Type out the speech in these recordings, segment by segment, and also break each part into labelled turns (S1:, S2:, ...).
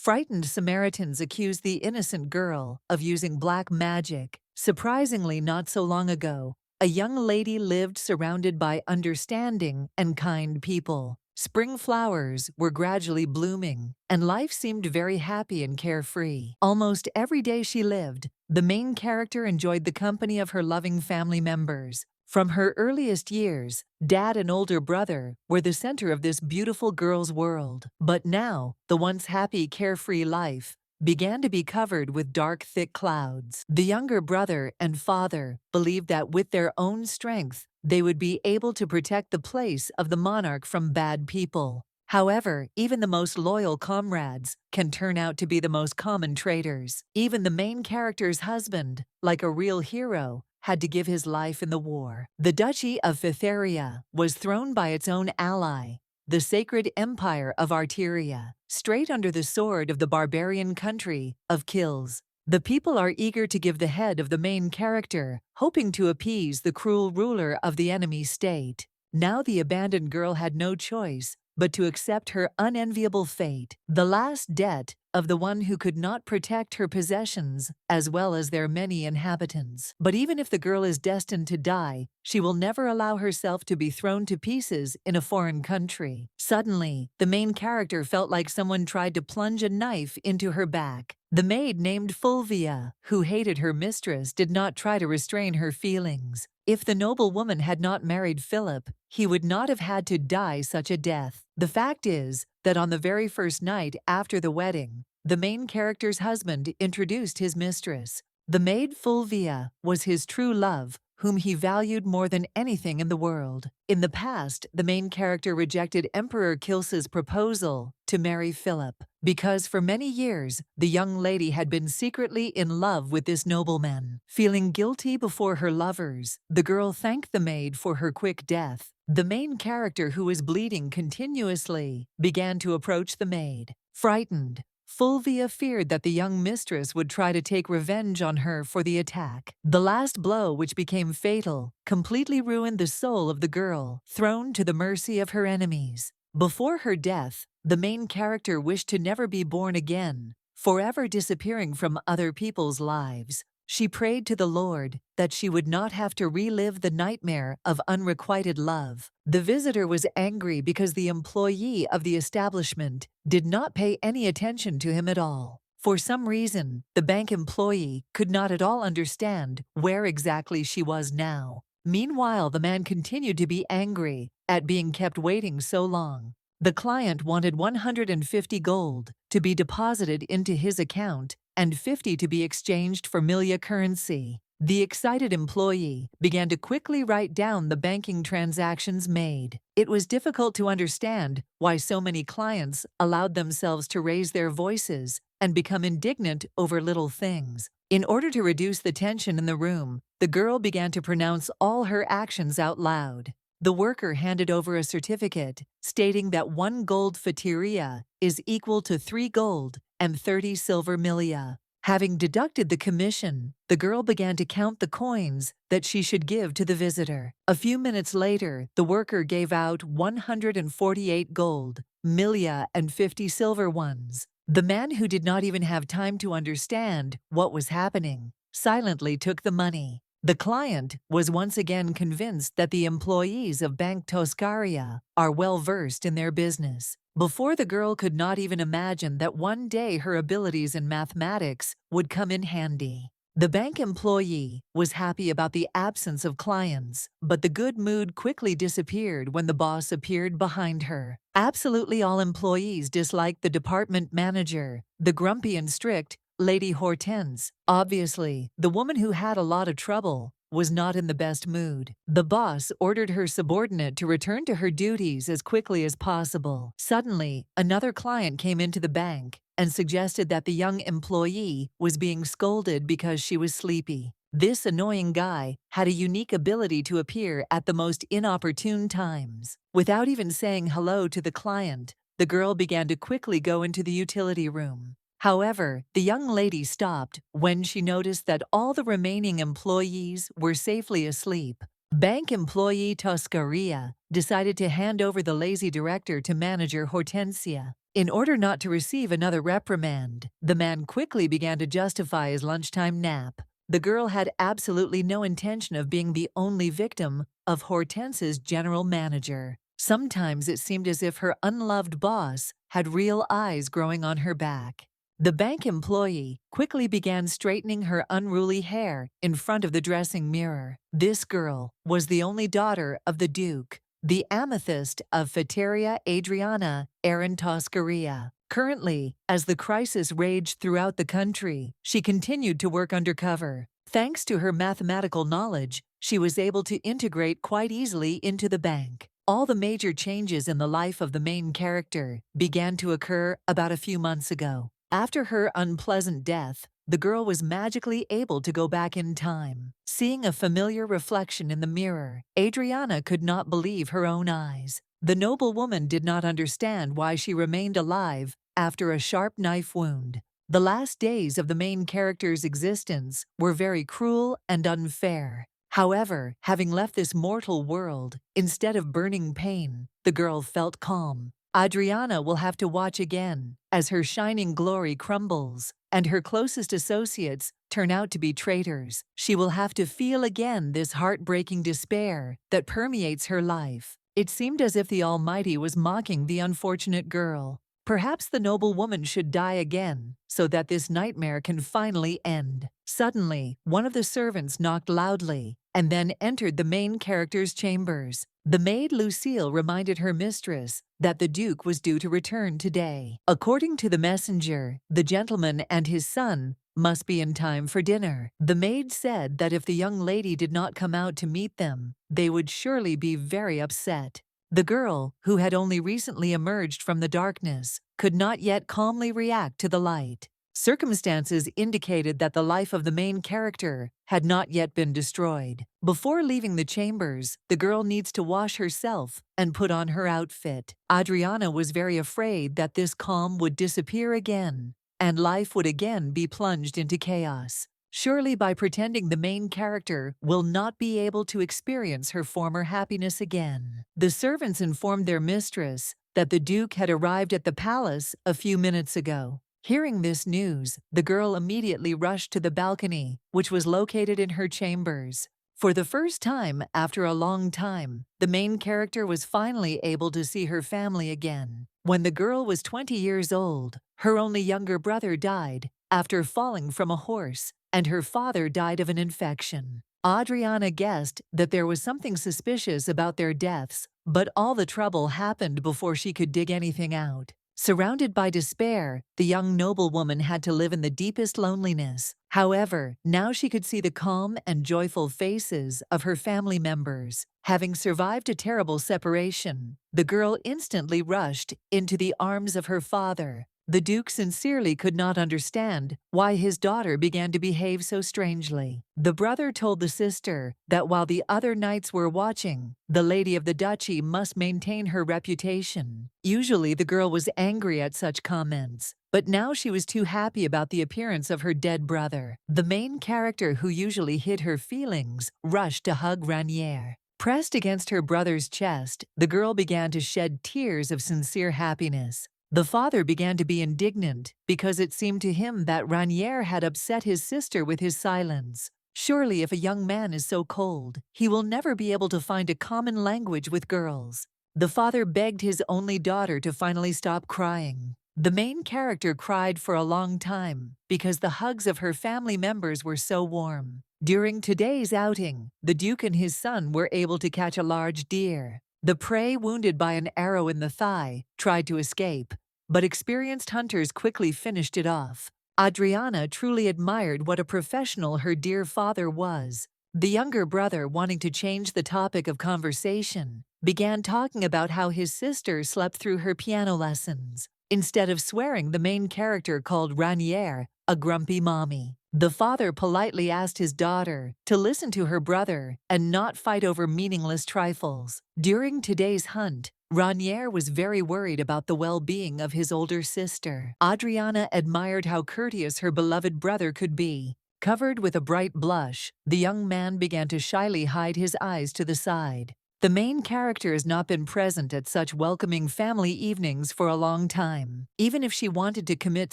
S1: Frightened Samaritans accuse the innocent girl of using black magic. Surprisingly, not so long ago, a young lady lived surrounded by understanding and kind people. Spring flowers were gradually blooming, and life seemed very happy and carefree. Almost every day she lived, the main character enjoyed the company of her loving family members. From her earliest years, dad and older brother were the center of this beautiful girl's world. But now, the once happy, carefree life began to be covered with dark, thick clouds. The younger brother and father believed that with their own strength, they would be able to protect the place of the monarch from bad people. However, even the most loyal comrades can turn out to be the most common traitors. Even the main character's husband, like a real hero, had to give his life in the war. The Duchy of Cytherea was thrown by its own ally, the sacred empire of Arteria, straight under the sword of the barbarian country of Kills. The people are eager to give the head of the main character, hoping to appease the cruel ruler of the enemy state. Now the abandoned girl had no choice but to accept her unenviable fate, the last debt of the one who could not protect her possessions as well as their many inhabitants. But even if the girl is destined to die, she will never allow herself to be thrown to pieces in a foreign country. Suddenly, the main character felt like someone tried to plunge a knife into her back. The maid named Fulvia, who hated her mistress, did not try to restrain her feelings. If the noble woman had not married Philip, he would not have had to die such a death. The fact is that on the very first night after the wedding, the main character's husband introduced his mistress. The maid Fulvia was his true love, whom he valued more than anything in the world. In the past, the main character rejected Emperor Kils's proposal to marry Philip, because for many years the young lady had been secretly in love with this nobleman. Feeling guilty before her lovers, the girl thanked the maid for her quick death. The main character, who was bleeding continuously, began to approach the maid. Frightened, Fulvia feared that the young mistress would try to take revenge on her for the attack. The last blow, which became fatal, completely ruined the soul of the girl, thrown to the mercy of her enemies. Before her death, the main character wished to never be born again, forever disappearing from other people's lives. She prayed to the Lord that she would not have to relive the nightmare of unrequited love. The visitor was angry because the employee of the establishment did not pay any attention to him at all. For some reason, the bank employee could not at all understand where exactly she was now. Meanwhile, the man continued to be angry at being kept waiting so long. The client wanted 150 gold to be deposited into his account and 50 to be exchanged for Milia currency. The excited employee began to quickly write down the banking transactions made. It was difficult to understand why so many clients allowed themselves to raise their voices and become indignant over little things. In order to reduce the tension in the room, the girl began to pronounce all her actions out loud. The worker handed over a certificate stating that 1 gold fatteria is equal to 3 gold and 30 silver milia. Having deducted the commission, the girl began to count the coins that she should give to the visitor. A few minutes later, the worker gave out 148 gold, milia, and 50 silver ones. The man, who did not even have time to understand what was happening, silently took the money. The client was once again convinced that the employees of Bank Toscaria are well versed in their business. Before, the girl could not even imagine that one day her abilities in mathematics would come in handy. The bank employee was happy about the absence of clients, but the good mood quickly disappeared when the boss appeared behind her. Absolutely all employees disliked the department manager, the grumpy and strict Lady Hortense. Obviously, the woman who had a lot of trouble was not in the best mood. The boss ordered her subordinate to return to her duties as quickly as possible. Suddenly, another client came into the bank and suggested that the young employee was being scolded because she was sleepy. This annoying guy had a unique ability to appear at the most inopportune times. Without even saying hello to the client, the girl began to quickly go into the utility room. However, the young lady stopped when she noticed that all the remaining employees were safely asleep. Bank employee Toscaria decided to hand over the lazy director to manager Hortensia. In order not to receive another reprimand, the man quickly began to justify his lunchtime nap. The girl had absolutely no intention of being the only victim of Hortense's general manager. Sometimes it seemed as if her unloved boss had real eyes growing on her back. The bank employee quickly began straightening her unruly hair in front of the dressing mirror. This girl was the only daughter of the Duke, the amethyst of Feteria Adriana Arantoscaria. Currently, as the crisis raged throughout the country, she continued to work undercover. Thanks to her mathematical knowledge, she was able to integrate quite easily into the bank. All the major changes in the life of the main character began to occur about a few months ago. After her unpleasant death, the girl was magically able to go back in time. Seeing a familiar reflection in the mirror, Adriana could not believe her own eyes. The noble woman did not understand why she remained alive after a sharp knife wound. The last days of the main character's existence were very cruel and unfair. However, having left this mortal world, instead of burning pain, the girl felt calm. Adriana will have to watch again as her shining glory crumbles and her closest associates turn out to be traitors. She will have to feel again this heartbreaking despair that permeates her life. It seemed as if the Almighty was mocking the unfortunate girl. Perhaps the noble woman should die again so that this nightmare can finally end. Suddenly, one of the servants knocked loudly and then entered the main character's chambers. The maid Lucille reminded her mistress that the Duke was due to return today. According to the messenger, the gentleman and his son must be in time for dinner. The maid said that if the young lady did not come out to meet them, they would surely be very upset. The girl, who had only recently emerged from the darkness, could not yet calmly react to the light. Circumstances indicated that the life of the main character had not yet been destroyed. Before leaving the chambers, the girl needs to wash herself and put on her outfit. Adriana was very afraid that this calm would disappear again, and life would again be plunged into chaos. Surely by pretending the main character will not be able to experience her former happiness again. The servants informed their mistress that the Duke had arrived at the palace a few minutes ago. Hearing this news, the girl immediately rushed to the balcony, which was located in her chambers. For the first time after a long time, the main character was finally able to see her family again. When the girl was 20 years old, her only younger brother died after falling from a horse, and her father died of an infection. Adriana guessed that there was something suspicious about their deaths, but all the trouble happened before she could dig anything out. Surrounded by despair, the young noblewoman had to live in the deepest loneliness. However, now she could see the calm and joyful faces of her family members. Having survived a terrible separation, the girl instantly rushed into the arms of her father. The Duke sincerely could not understand why his daughter began to behave so strangely. The brother told the sister that while the other knights were watching, the lady of the duchy must maintain her reputation. Usually the girl was angry at such comments, but now she was too happy about the appearance of her dead brother. The main character, who usually hid her feelings, rushed to hug Raniere. Pressed against her brother's chest, the girl began to shed tears of sincere happiness. The father began to be indignant because it seemed to him that Raniere had upset his sister with his silence. Surely if a young man is so cold, he will never be able to find a common language with girls. The father begged his only daughter to finally stop crying. The main character cried for a long time because the hugs of her family members were so warm. During today's outing, the Duke and his son were able to catch a large deer. The prey, wounded by an arrow in the thigh, tried to escape, but experienced hunters quickly finished it off. Adriana truly admired what a professional her dear father was. The younger brother, wanting to change the topic of conversation, began talking about how his sister slept through her piano lessons. Instead of swearing, the main character called Raniere a grumpy mommy. The father politely asked his daughter to listen to her brother and not fight over meaningless trifles. During today's hunt, Raniere was very worried about the well-being of his older sister. Adriana admired how courteous her beloved brother could be. Covered with a bright blush, the young man began to shyly hide his eyes to the side. The main character has not been present at such welcoming family evenings for a long time. Even if she wanted to commit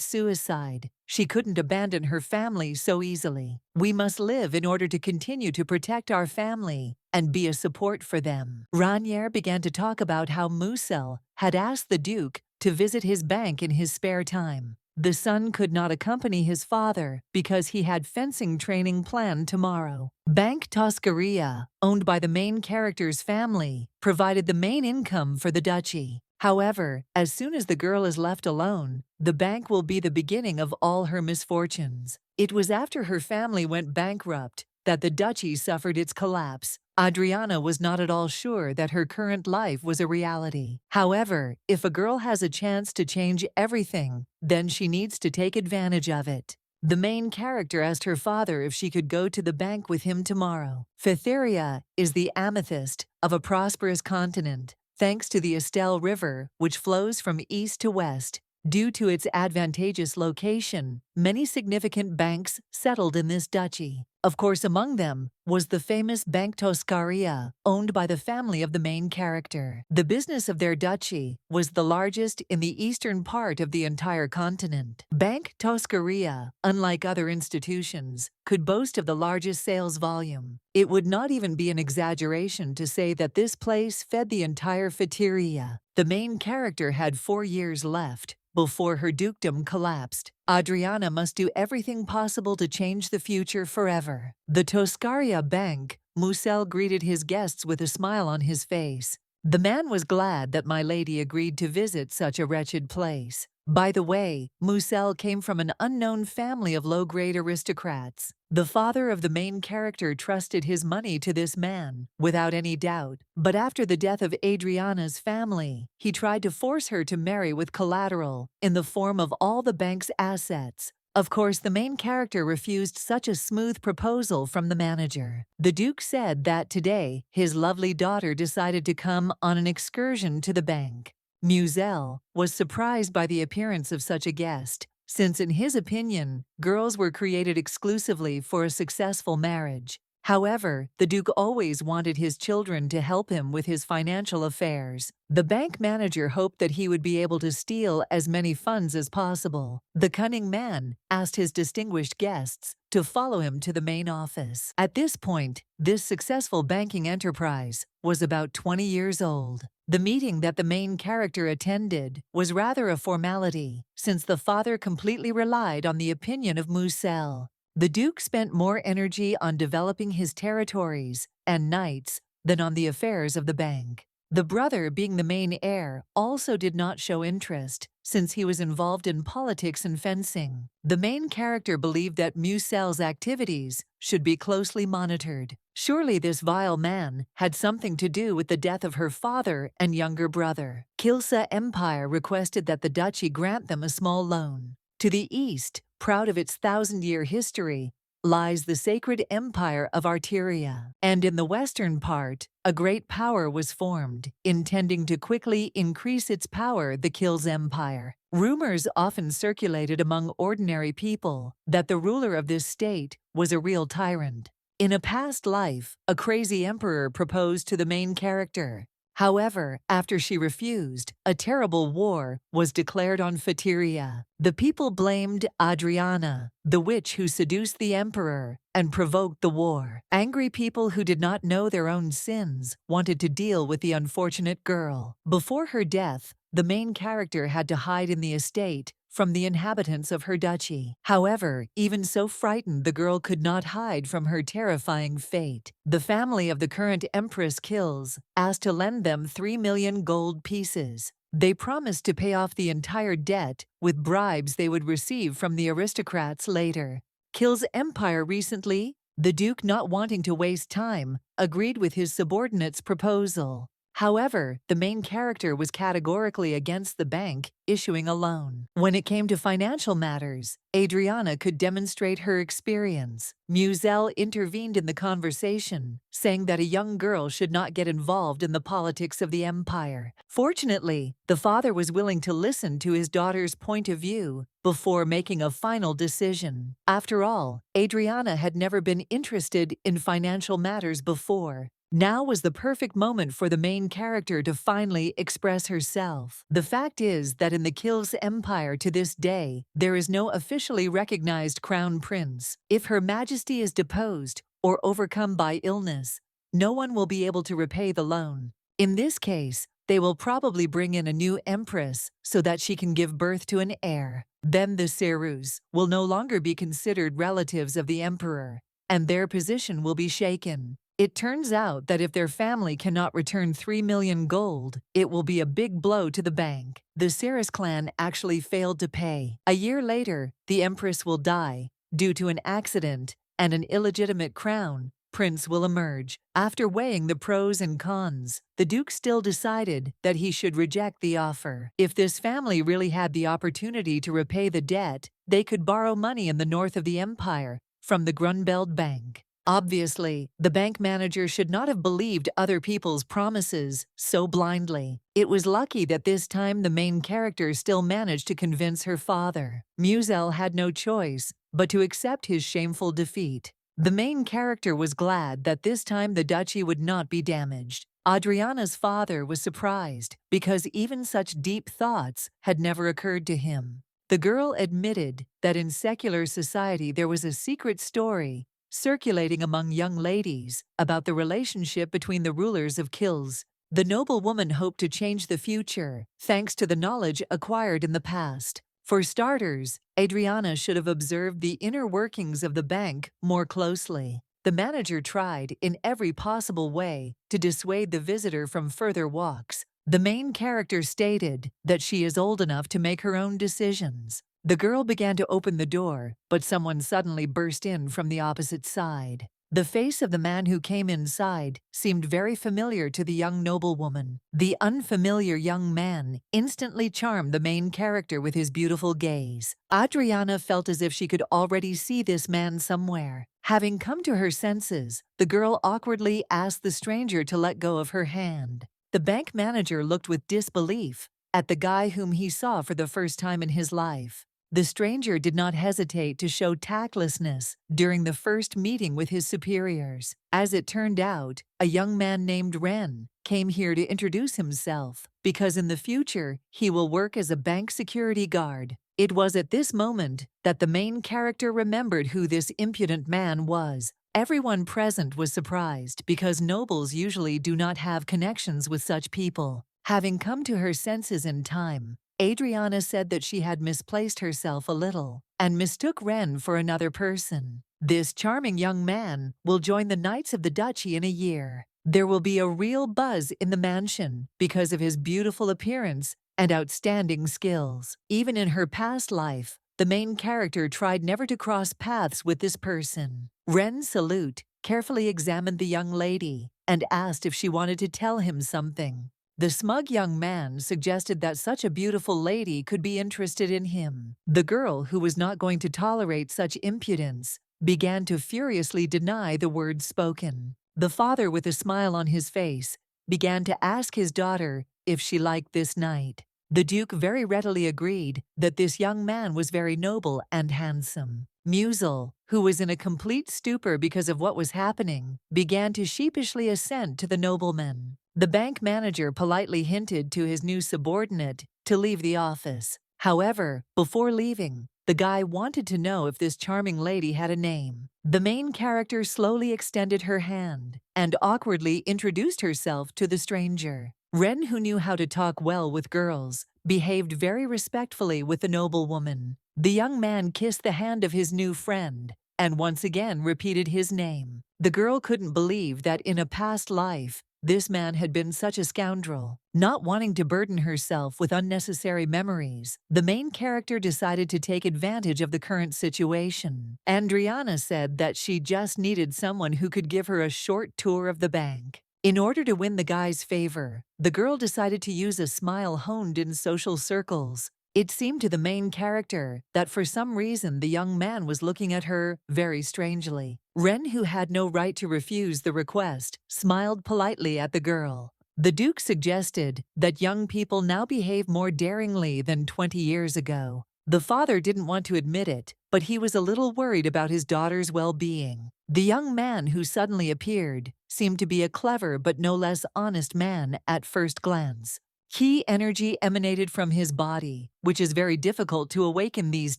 S1: suicide, she couldn't abandon her family so easily. We must live in order to continue to protect our family and be a support for them. Ranier began to talk about how Musel had asked the Duke to visit his bank in his spare time. The son could not accompany his father because he had fencing training planned tomorrow. Bank Toscaria, owned by the main character's family, provided the main income for the duchy. However, as soon as the girl is left alone, the bank will be the beginning of all her misfortunes. It was after her family went bankrupt that the duchy suffered its collapse. Adriana was not at all sure that her current life was a reality. However, if a girl has a chance to change everything, then she needs to take advantage of it. The main character asked her father if she could go to the bank with him tomorrow. Phytheria is the amethyst of a prosperous continent, thanks to the Estelle River, which flows from east to west. Due to its advantageous location, many significant banks settled in this duchy. Of course, among them was the famous Bank Toscaria, owned by the family of the main character. The business of their duchy was the largest in the eastern part of the entire continent. Bank Toscaria, unlike other institutions, could boast of the largest sales volume. It would not even be an exaggeration to say that this place fed the entire Phytheria. The main character had 4 years left before her dukedom collapsed. Adriana must do everything possible to change the future forever. The Toscaria Bank, Musel greeted his guests with a smile on his face. The man was glad that my lady agreed to visit such a wretched place. By the way, Musel came from an unknown family of low-grade aristocrats. The father of the main character trusted his money to this man, without any doubt. But after the death of Adriana's family, he tried to force her to marry with collateral, in the form of all the bank's assets. Of course, the main character refused such a smooth proposal from the manager. The Duke said that today, his lovely daughter decided to come on an excursion to the bank. Musel was surprised by the appearance of such a guest, since in his opinion, girls were created exclusively for a successful marriage. However, the Duke always wanted his children to help him with his financial affairs. The bank manager hoped that he would be able to steal as many funds as possible. The cunning man asked his distinguished guests to follow him to the main office. At this point, this successful banking enterprise was about 20 years old. The meeting that the main character attended was rather a formality, since the father completely relied on the opinion of Musel. The Duke spent more energy on developing his territories and knights than on the affairs of the bank. The brother, being the main heir, also did not show interest, since he was involved in politics and fencing. The main character believed that Musel's activities should be closely monitored. Surely this vile man had something to do with the death of her father and younger brother. Kilsa Empire requested that the duchy grant them a small loan. To the east, proud of its 1,000-year history, lies the sacred empire of Arteria. And in the western part, a great power was formed, intending to quickly increase its power, the Kills Empire. Rumors often circulated among ordinary people that the ruler of this state was a real tyrant. In a past life, a crazy emperor proposed to the main character. However, after she refused, a terrible war was declared on Phytheria. The people blamed Adriana, the witch who seduced the emperor and provoked the war. Angry people who did not know their own sins wanted to deal with the unfortunate girl. Before her death, the main character had to hide in the estate from the inhabitants of her duchy. However, even so frightened, the girl could not hide from her terrifying fate. The family of the current Empress Kills asked to lend them 3 million gold pieces. They promised to pay off the entire debt with bribes they would receive from the aristocrats later. Kills' empire recently, the Duke, not wanting to waste time, agreed with his subordinate's proposal. However, the main character was categorically against the bank issuing a loan. When it came to financial matters, Adriana could demonstrate her experience. Musel intervened in the conversation, saying that a young girl should not get involved in the politics of the empire. Fortunately, the father was willing to listen to his daughter's point of view before making a final decision. After all, Adriana had never been interested in financial matters before. Now was the perfect moment for the main character to finally express herself. The fact is that in the Kills Empire to this day, there is no officially recognized crown prince. If Her Majesty is deposed or overcome by illness, no one will be able to repay the loan. In this case, they will probably bring in a new empress so that she can give birth to an heir. Then the Serus will no longer be considered relatives of the emperor, and their position will be shaken. It turns out that if their family cannot return 3 million gold, it will be a big blow to the bank. The Serus clan actually failed to pay. A year later, the empress will die due to an accident, and an illegitimate crown prince will emerge. After weighing the pros and cons, the duke still decided that he should reject the offer. If this family really had the opportunity to repay the debt, they could borrow money in the north of the empire from the Grunbeld Bank. Obviously, the bank manager should not have believed other people's promises so blindly. It was lucky that this time the main character still managed to convince her father. Muzel had no choice but to accept his shameful defeat. The main character was glad that this time the duchy would not be damaged. Adriana's father was surprised because even such deep thoughts had never occurred to him. The girl admitted that in secular society there was a secret story circulating among young ladies about the relationship between the rulers of Kills. The noble woman hoped to change the future thanks to the knowledge acquired in the past. For starters, Adriana should have observed the inner workings of the bank more closely. The manager tried in every possible way to dissuade the visitor from further walks. The main character stated that she is old enough to make her own decisions. The girl began to open the door, but someone suddenly burst in from the opposite side. The face of the man who came inside seemed very familiar to the young noblewoman. The unfamiliar young man instantly charmed the main character with his beautiful gaze. Adriana felt as if she could already see this man somewhere. Having come to her senses, the girl awkwardly asked the stranger to let go of her hand. The bank manager looked with disbelief at the guy whom he saw for the first time in his life. The stranger did not hesitate to show tactlessness during the first meeting with his superiors. As it turned out, a young man named Ren came here to introduce himself because in the future he will work as a bank security guard. It was at this moment that the main character remembered who this impudent man was. Everyone present was surprised because nobles usually do not have connections with such people. Having come to her senses in time, Adriana said that she had misplaced herself a little and mistook Ren for another person. This charming young man will join the Knights of the Duchy in a year. There will be a real buzz in the mansion because of his beautiful appearance and outstanding skills. Even in her past life, the main character tried never to cross paths with this person. Ren Salute carefully examined the young lady and asked if she wanted to tell him something. The smug young man suggested that such a beautiful lady could be interested in him. The girl, who was not going to tolerate such impudence, began to furiously deny the words spoken. The father, with a smile on his face, began to ask his daughter if she liked this knight. The duke very readily agreed that this young man was very noble and handsome. Muzel, who was in a complete stupor because of what was happening, began to sheepishly assent to the nobleman. The bank manager politely hinted to his new subordinate to leave the office. However, before leaving, the guy wanted to know if this charming lady had a name. The main character slowly extended her hand and awkwardly introduced herself to the stranger. Ren, who knew how to talk well with girls, behaved very respectfully with the noblewoman. The young man kissed the hand of his new friend and once again repeated his name. The girl couldn't believe that in a past life, this man had been such a scoundrel. Not wanting to burden herself with unnecessary memories, the main character decided to take advantage of the current situation. Adriana said that she just needed someone who could give her a short tour of the bank. In order to win the guy's favor, the girl decided to use a smile honed in social circles. It seemed to the main character that for some reason the young man was looking at her very strangely. Ren, who had no right to refuse the request, smiled politely at the girl. The duke suggested that young people now behave more daringly than 20 years ago. The father didn't want to admit it, but he was a little worried about his daughter's well-being. The young man who suddenly appeared seemed to be a clever but no less honest man at first glance. Key energy emanated from his body, which is very difficult to awaken these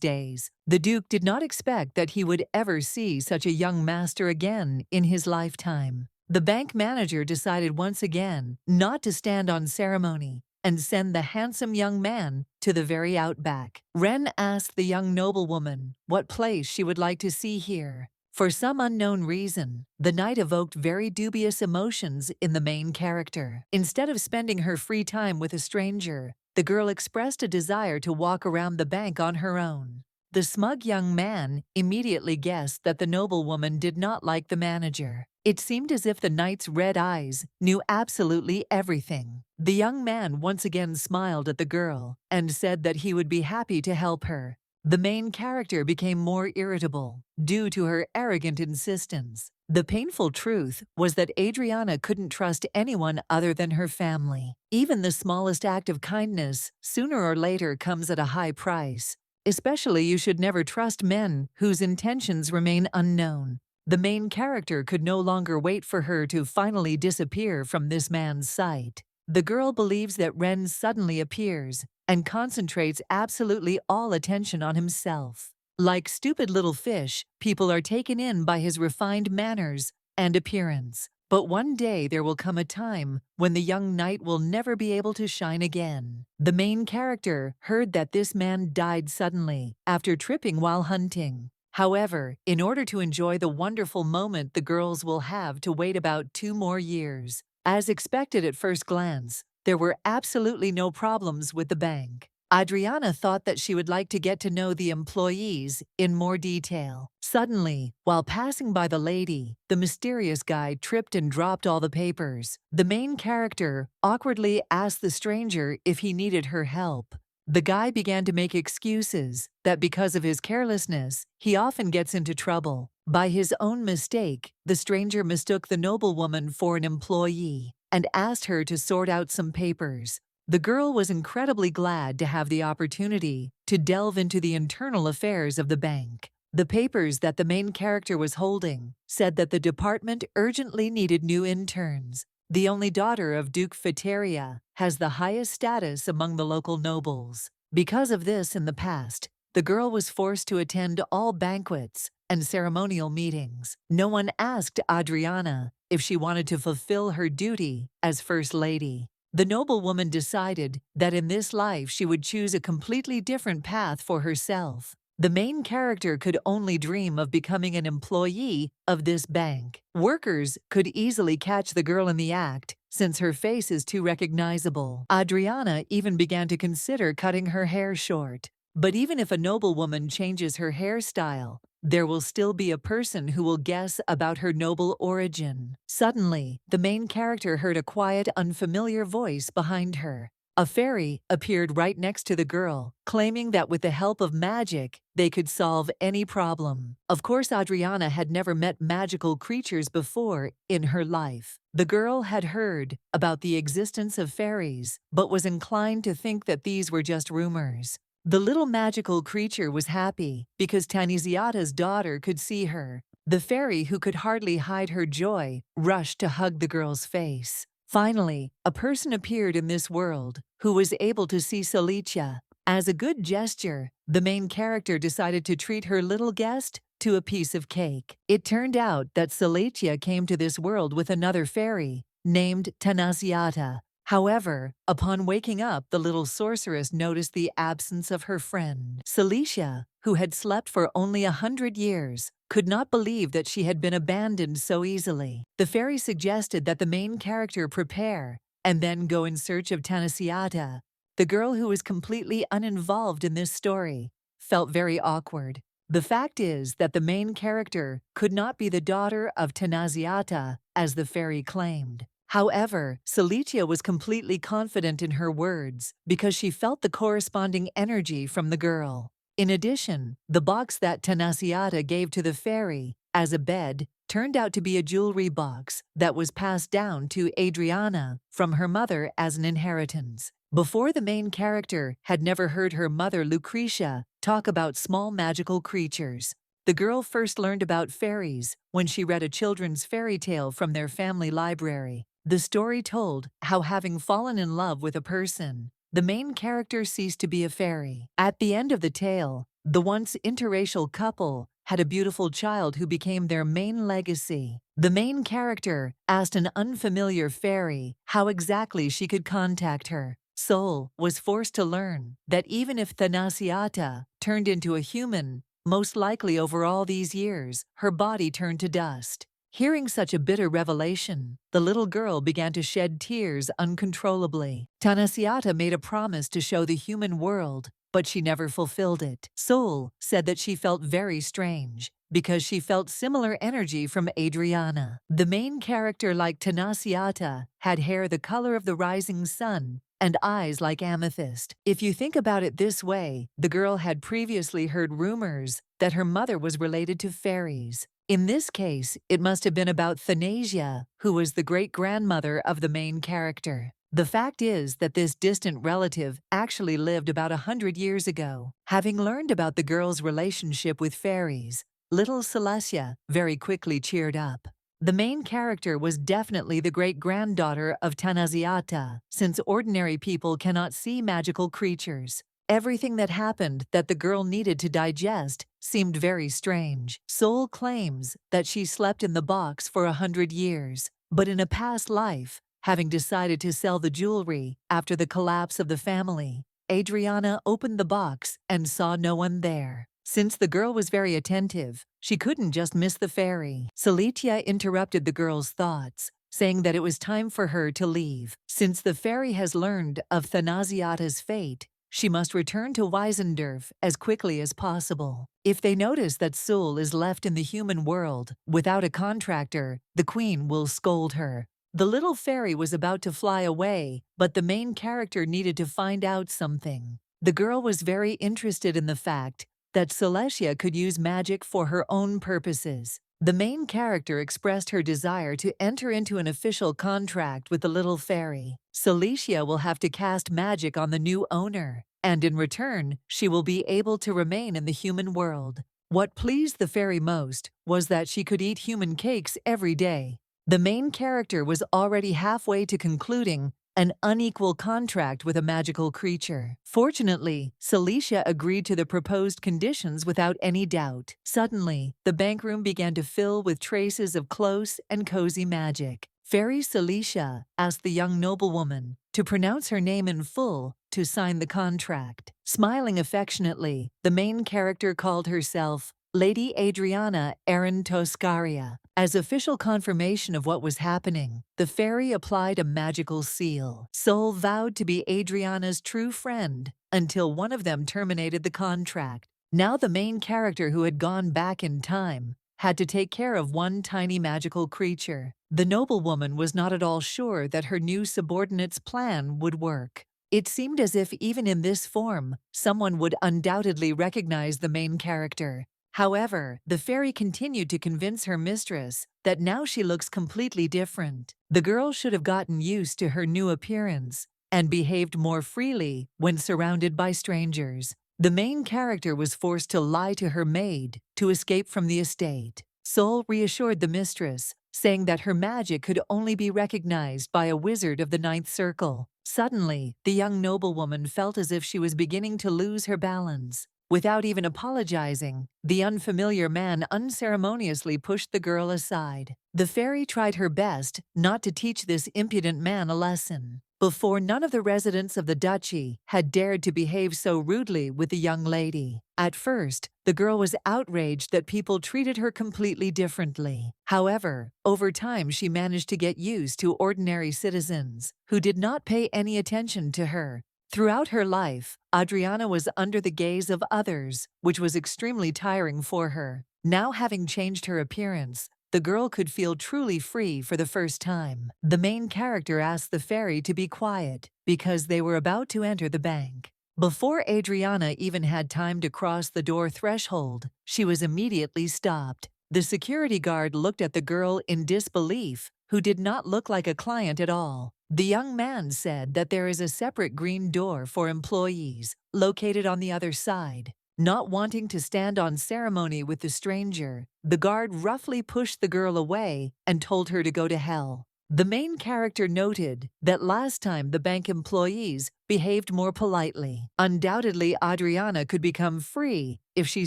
S1: days. The Duke did not expect that he would ever see such a young master again in his lifetime. The bank manager decided once again not to stand on ceremony and send the handsome young man to the very outback. Ren asked the young noblewoman what place she would like to see here. For some unknown reason, the night evoked very dubious emotions in the main character. Instead of spending her free time with a stranger, the girl expressed a desire to walk around the bank on her own. The smug young man immediately guessed that the noblewoman did not like the manager. It seemed as if the knight's red eyes knew absolutely everything. The young man once again smiled at the girl and said that he would be happy to help her. The main character became more irritable due to her arrogant insistence. The painful truth was that Adriana couldn't trust anyone other than her family. Even the smallest act of kindness sooner or later comes at a high price. Especially, you should never trust men whose intentions remain unknown. The main character could no longer wait for her to finally disappear from this man's sight. The girl believes that Ren suddenly appears and concentrates absolutely all attention on himself. Like stupid little fish, people are taken in by his refined manners and appearance. But one day there will come a time when the young knight will never be able to shine again. The main character heard that this man died suddenly after tripping while hunting. However, in order to enjoy the wonderful moment, the girls will have to wait about 2 more years. As expected at first glance, there were absolutely no problems with the bank. Adriana thought that she would like to get to know the employees in more detail. Suddenly, while passing by the lady, the mysterious guy tripped and dropped all the papers. The main character awkwardly asked the stranger if he needed her help. The guy began to make excuses that because of his carelessness, he often gets into trouble. By his own mistake, the stranger mistook the noblewoman for an employee and asked her to sort out some papers. The girl was incredibly glad to have the opportunity to delve into the internal affairs of the bank. The papers that the main character was holding said that the department urgently needed new interns. The only daughter of Duke Fiteria has the highest status among the local nobles. Because of this, in the past, the girl was forced to attend all banquets and ceremonial meetings. No one asked Adriana if she wanted to fulfill her duty as First Lady. The noblewoman decided that in this life she would choose a completely different path for herself. The main character could only dream of becoming an employee of this bank. Workers could easily catch the girl in the act, since her face is too recognizable. Adriana even began to consider cutting her hair short. But even if a noblewoman changes her hairstyle, there will still be a person who will guess about her noble origin. Suddenly, the main character heard a quiet, unfamiliar voice behind her. A fairy appeared right next to the girl, claiming that with the help of magic, they could solve any problem. Of course, Adriana had never met magical creatures before in her life. The girl had heard about the existence of fairies, but was inclined to think that these were just rumors. The little magical creature was happy because Tanisiata's daughter could see her. The fairy, who could hardly hide her joy, rushed to hug the girl's face. Finally, a person appeared in this world who was able to see Celicia. As a good gesture, the main character decided to treat her little guest to a piece of cake. It turned out that Celicia came to this world with another fairy named Tanasiata. However, upon waking up, the little sorceress noticed the absence of her friend. Celicia, who had slept for only 100 years, could not believe that she had been abandoned so easily. The fairy suggested that the main character prepare and then go in search of Tanasiata. The girl, who was completely uninvolved in this story, felt very awkward. The fact is that the main character could not be the daughter of Tanasiata, as the fairy claimed. However, Celicia was completely confident in her words because she felt the corresponding energy from the girl. In addition, the box that Tanasiata gave to the fairy as a bed turned out to be a jewelry box that was passed down to Adriana from her mother as an inheritance. Before, the main character had never heard her mother Lucretia talk about small magical creatures. The girl first learned about fairies when she read a children's fairy tale from their family library. The story told how, having fallen in love with a person, the main character ceased to be a fairy. At the end of the tale, the once interracial couple had a beautiful child who became their main legacy. The main character asked an unfamiliar fairy how exactly she could contact her. Soul was forced to learn that even if Thanasiata turned into a human, most likely over all these years, her body turned to dust. Hearing such a bitter revelation, the little girl began to shed tears uncontrollably. Tanasiata made a promise to show the human world, but she never fulfilled it. Soul said that she felt very strange because she felt similar energy from Adriana. The main character, like Tanasiata, had hair the color of the rising sun and eyes like amethyst. If you think about it this way, the girl had previously heard rumors that her mother was related to fairies. In this case, it must have been about Thanasia, who was the great-grandmother of the main character. The fact is that this distant relative actually lived about 100 years ago. Having learned about the girl's relationship with fairies, little Celestia very quickly cheered up. The main character was definitely the great-granddaughter of Tanasiata, since ordinary people cannot see magical creatures. Everything that happened that the girl needed to digest seemed very strange. Soul claims that she slept in the box for 100 years, but in a past life, having decided to sell the jewelry after the collapse of the family, Adriana opened the box and saw no one there. Since the girl was very attentive, she couldn't just miss the fairy. Celitia interrupted the girl's thoughts, saying that it was time for her to leave. Since the fairy has learned of Thanasiata's fate, she must return to Weisendorf as quickly as possible. If they notice that Sul is left in the human world without a contractor, the queen will scold her. The little fairy was about to fly away, but the main character needed to find out something. The girl was very interested in the fact that Celestia could use magic for her own purposes. The main character expressed her desire to enter into an official contract with the little fairy. Celicia will have to cast magic on the new owner, and in return, she will be able to remain in the human world. What pleased the fairy most was that she could eat human cakes every day. The main character was already halfway to concluding an unequal contract with a magical creature. Fortunately, Celicia agreed to the proposed conditions without any doubt. Suddenly, the bank room began to fill with traces of close and cozy magic. Fairy Celicia asked the young noblewoman to pronounce her name in full to sign the contract. Smiling affectionately, the main character called herself Lady Adriana Erin Toscaria. As official confirmation of what was happening, the fairy applied a magical seal. Soul vowed to be Adriana's true friend until one of them terminated the contract. Now the main character, who had gone back in time, had to take care of one tiny magical creature. The noblewoman was not at all sure that her new subordinate's plan would work. It seemed as if even in this form, someone would undoubtedly recognize the main character. However, the fairy continued to convince her mistress that now she looks completely different. The girl should have gotten used to her new appearance and behaved more freely when surrounded by strangers. The main character was forced to lie to her maid to escape from the estate. Soul reassured the mistress, saying that her magic could only be recognized by a wizard of the ninth circle. Suddenly, the young noblewoman felt as if she was beginning to lose her balance. Without even apologizing, the unfamiliar man unceremoniously pushed the girl aside. The fairy tried her best not to teach this impudent man a lesson. Before, none of the residents of the duchy had dared to behave so rudely with the young lady. At first, the girl was outraged that people treated her completely differently. However, over time she managed to get used to ordinary citizens who did not pay any attention to her. Throughout her life, Adriana was under the gaze of others, which was extremely tiring for her. Now, having changed her appearance, the girl could feel truly free for the first time. The main character asked the fairy to be quiet because they were about to enter the bank. Before Adriana even had time to cross the door threshold, she was immediately stopped. The security guard looked at the girl in disbelief, who did not look like a client at all. The young man said that there is a separate green door for employees, located on the other side. Not wanting to stand on ceremony with the stranger, the guard roughly pushed the girl away and told her to go to hell. The main character noted that last time the bank employees behaved more politely. Undoubtedly, Adriana could become free if she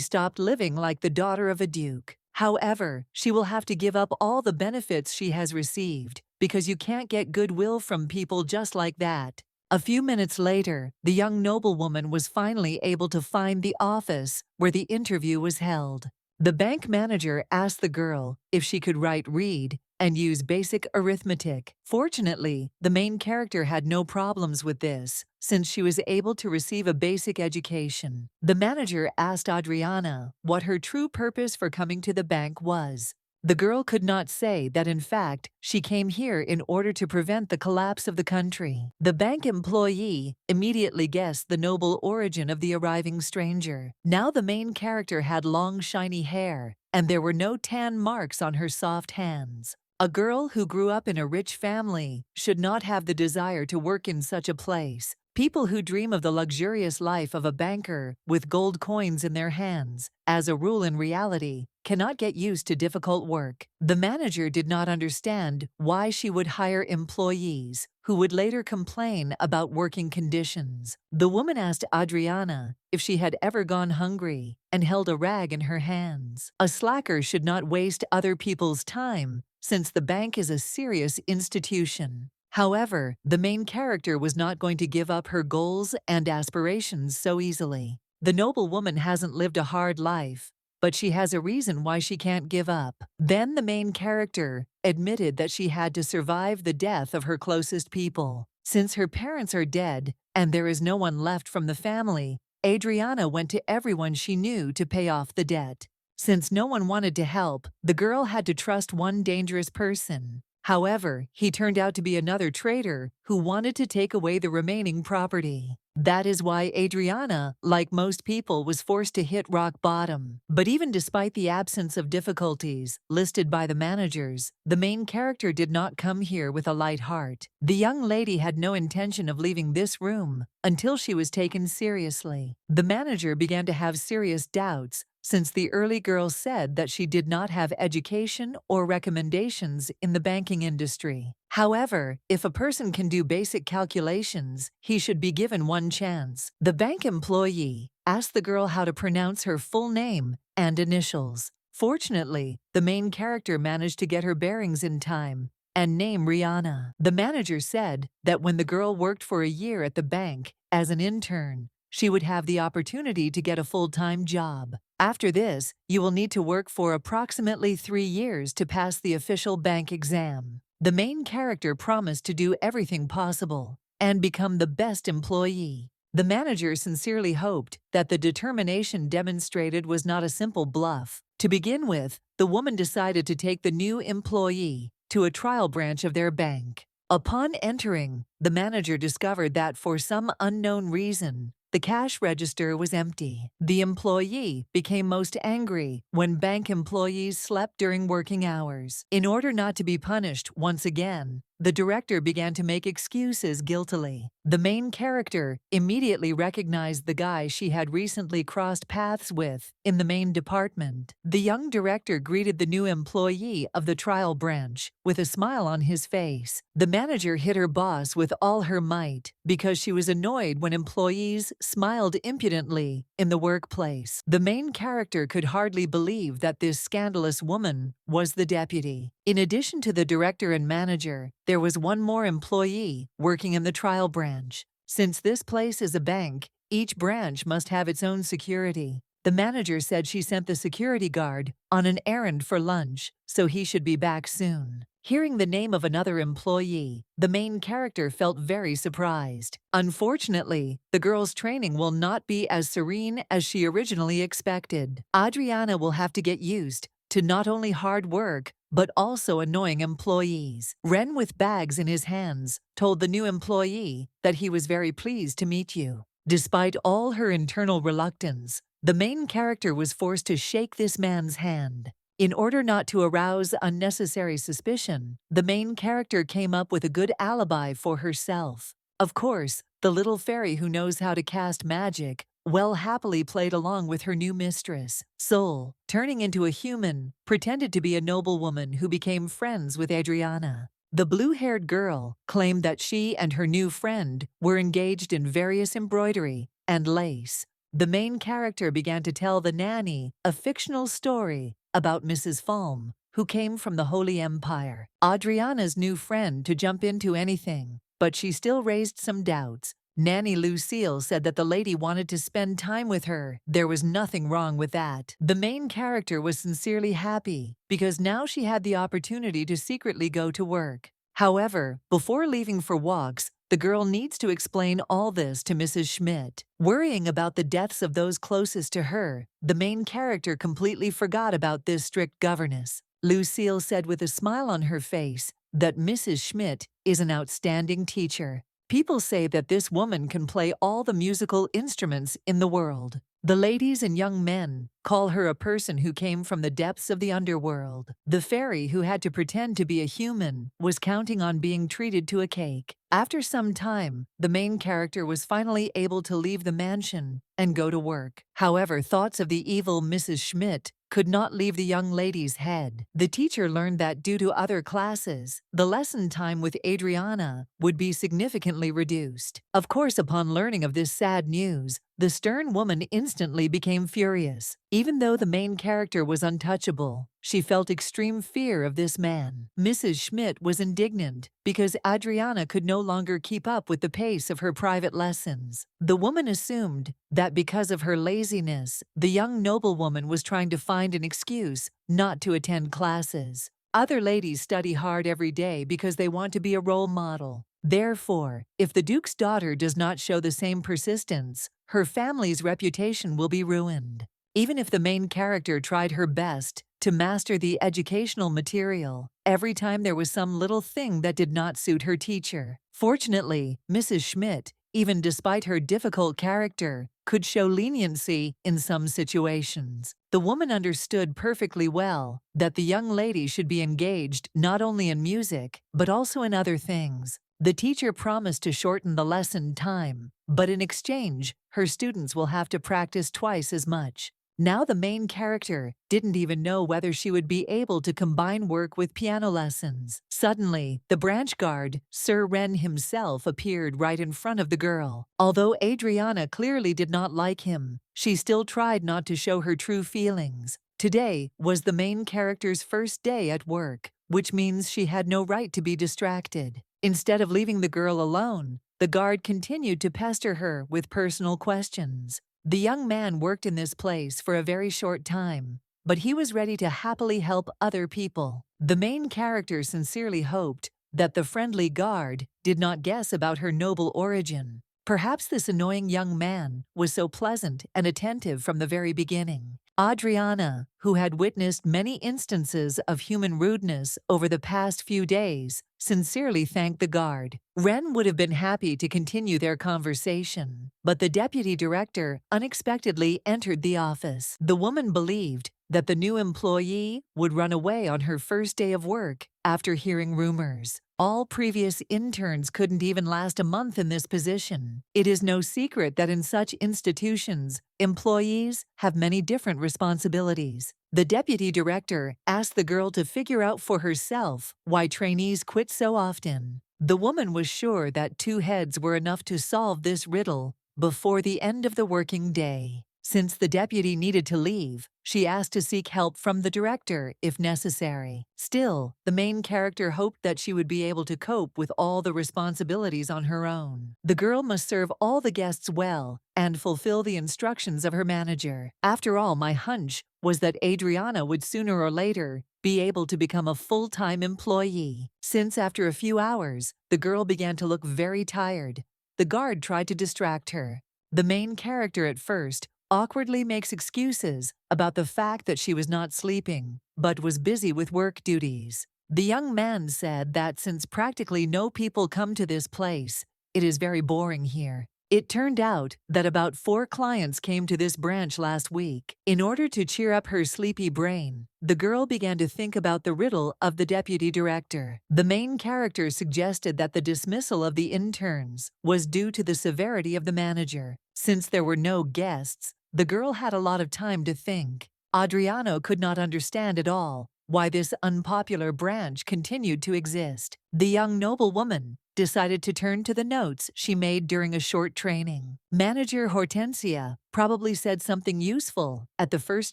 S1: stopped living like the daughter of a duke. However, she will have to give up all the benefits she has received, because you can't get goodwill from people just like that. A few minutes later, the young noblewoman was finally able to find the office where the interview was held. The bank manager asked the girl if she could read, and use basic arithmetic. Fortunately, the main character had no problems with this, since she was able to receive a basic education. The manager asked Adriana what her true purpose for coming to the bank was. The girl could not say that in fact she came here in order to prevent the collapse of the country. The bank employee immediately guessed the noble origin of the arriving stranger. Now the main character had long shiny hair, and there were no tan marks on her soft hands. A girl who grew up in a rich family should not have the desire to work in such a place. People who dream of the luxurious life of a banker with gold coins in their hands, as a rule in reality, cannot get used to difficult work. The manager did not understand why she would hire employees who would later complain about working conditions. The woman asked Adriana if she had ever gone hungry and held a rag in her hands. A slacker should not waste other people's time, since the bank is a serious institution. However, the main character was not going to give up her goals and aspirations so easily. The noble woman hasn't lived a hard life, but she has a reason why she can't give up. Then the main character admitted that she had to survive the death of her closest people. Since her parents are dead and there is no one left from the family, Adriana went to everyone she knew to pay off the debt. Since no one wanted to help, the girl had to trust one dangerous person. However, he turned out to be another traitor who wanted to take away the remaining property. That is why Adriana, like most people, was forced to hit rock bottom. But even despite the absence of difficulties listed by the managers, the main character did not come here with a light heart. The young lady had no intention of leaving this room until she was taken seriously. The manager began to have serious doubts, since the early girl said that she did not have education or recommendations in the banking industry. However, if a person can do basic calculations, he should be given one chance. The bank employee asked the girl how to pronounce her full name and initials. Fortunately, the main character managed to get her bearings in time and name Rihanna. The manager said that when the girl worked for a year at the bank as an intern, she would have the opportunity to get a full-time job. After this, you will need to work for approximately 3 years to pass the official bank exam. The main character promised to do everything possible and become the best employee. The manager sincerely hoped that the determination demonstrated was not a simple bluff. To begin with, the woman decided to take the new employee to a trial branch of their bank. Upon entering, the manager discovered that for some unknown reason, the cash register was empty. The employee became most angry when bank employees slept during working hours. In order not to be punished once again, the director began to make excuses guiltily. The main character immediately recognized the guy she had recently crossed paths with in the main department. The young director greeted the new employee of the trial branch with a smile on his face. The manager hit her boss with all her might because she was annoyed when employees smiled impudently in the workplace. The main character could hardly believe that this scandalous woman was the deputy. In addition to the director and manager, there was one more employee working in the trial branch. Since this place is a bank, each branch must have its own security. The manager said she sent the security guard on an errand for lunch, so he should be back soon. Hearing the name of another employee, the main character felt very surprised. Unfortunately, the girl's training will not be as serene as she originally expected. Adriana will have to get used to not only hard work, but also annoying employees. Ren, with bags in his hands, told the new employee that he was very pleased to meet you. Despite all her internal reluctance, the main character was forced to shake this man's hand. In order not to arouse unnecessary suspicion, the main character came up with a good alibi for herself. Of course, the little fairy who knows how to cast magic happily played along with her new mistress, Sol, turning into a human, pretended to be a noblewoman who became friends with Adriana. The blue-haired girl claimed that she and her new friend were engaged in various embroidery and lace. The main character began to tell the nanny a fictional story about Mrs. Falm, who came from the Holy Empire. Adriana's new friend to jump into anything, but she still raised some doubts. Nanny Lucille said that the lady wanted to spend time with her. There was nothing wrong with that. The main character was sincerely happy because now she had the opportunity to secretly go to work. However, before leaving for walks, the girl needs to explain all this to Mrs. Schmidt. Worrying about the deaths of those closest to her, the main character completely forgot about this strict governess. Lucille said with a smile on her face that Mrs. Schmidt is an outstanding teacher. People say that this woman can play all the musical instruments in the world. The ladies and young men call her a person who came from the depths of the underworld. The fairy who had to pretend to be a human was counting on being treated to a cake. After some time, the main character was finally able to leave the mansion and go to work. However, thoughts of the evil Mrs. Schmidt could not leave the young lady's head. The teacher learned that due to other classes, the lesson time with Adriana would be significantly reduced. Of course, upon learning of this sad news, the stern woman instantly became furious. Even though the main character was untouchable, she felt extreme fear of this man. Mrs. Schmidt was indignant because Adriana could no longer keep up with the pace of her private lessons. The woman assumed that because of her laziness, the young noblewoman was trying to find an excuse not to attend classes. Other ladies study hard every day because they want to be a role model. Therefore, if the Duke's daughter does not show the same persistence, her family's reputation will be ruined. Even if the main character tried her best to master the educational material, every time there was some little thing that did not suit her teacher. Fortunately, Mrs. Schmidt, even despite her difficult character, could show leniency in some situations. The woman understood perfectly well that the young lady should be engaged not only in music, but also in other things. The teacher promised to shorten the lesson time, but in exchange, her students will have to practice twice as much. Now the main character didn't even know whether she would be able to combine work with piano lessons. Suddenly, the branch guard, Sir Ren himself, appeared right in front of the girl. Although Adriana clearly did not like him, she still tried not to show her true feelings. Today was the main character's first day at work, which means she had no right to be distracted. Instead of leaving the girl alone, the guard continued to pester her with personal questions. The young man worked in this place for a very short time, but he was ready to happily help other people. The main character sincerely hoped that the friendly guard did not guess about her noble origin. Perhaps this annoying young man was so pleasant and attentive from the very beginning. Adriana, who had witnessed many instances of human rudeness over the past few days, sincerely thanked the guard. Ren would have been happy to continue their conversation, but the deputy director unexpectedly entered the office. The woman believed that the new employee would run away on her first day of work after hearing rumors. All previous interns couldn't even last a month in this position. It is no secret that in such institutions, employees have many different responsibilities. The deputy director asked the girl to figure out for herself why trainees quit so often. The woman was sure that 2 heads were enough to solve this riddle before the end of the working day. Since the deputy needed to leave, she asked to seek help from the director if necessary. Still, the main character hoped that she would be able to cope with all the responsibilities on her own. The girl must serve all the guests well and fulfill the instructions of her manager. After all, my hunch was that Adriana would sooner or later be able to become a full-time employee. Since after a few hours, the girl began to look very tired, the guard tried to distract her. The main character at first awkwardly makes excuses about the fact that she was not sleeping, but was busy with work duties. The young man said that since practically no people come to this place, it is very boring here. It turned out that about 4 clients came to this branch last week. In order to cheer up her sleepy brain, the girl began to think about the riddle of the deputy director. The main character suggested that the dismissal of the interns was due to the severity of the manager. Since there were no guests, the girl had a lot of time to think. Adriano could not understand at all why this unpopular branch continued to exist. The young noblewoman decided to turn to the notes she made during a short training. Manager Hortensia probably said something useful at the first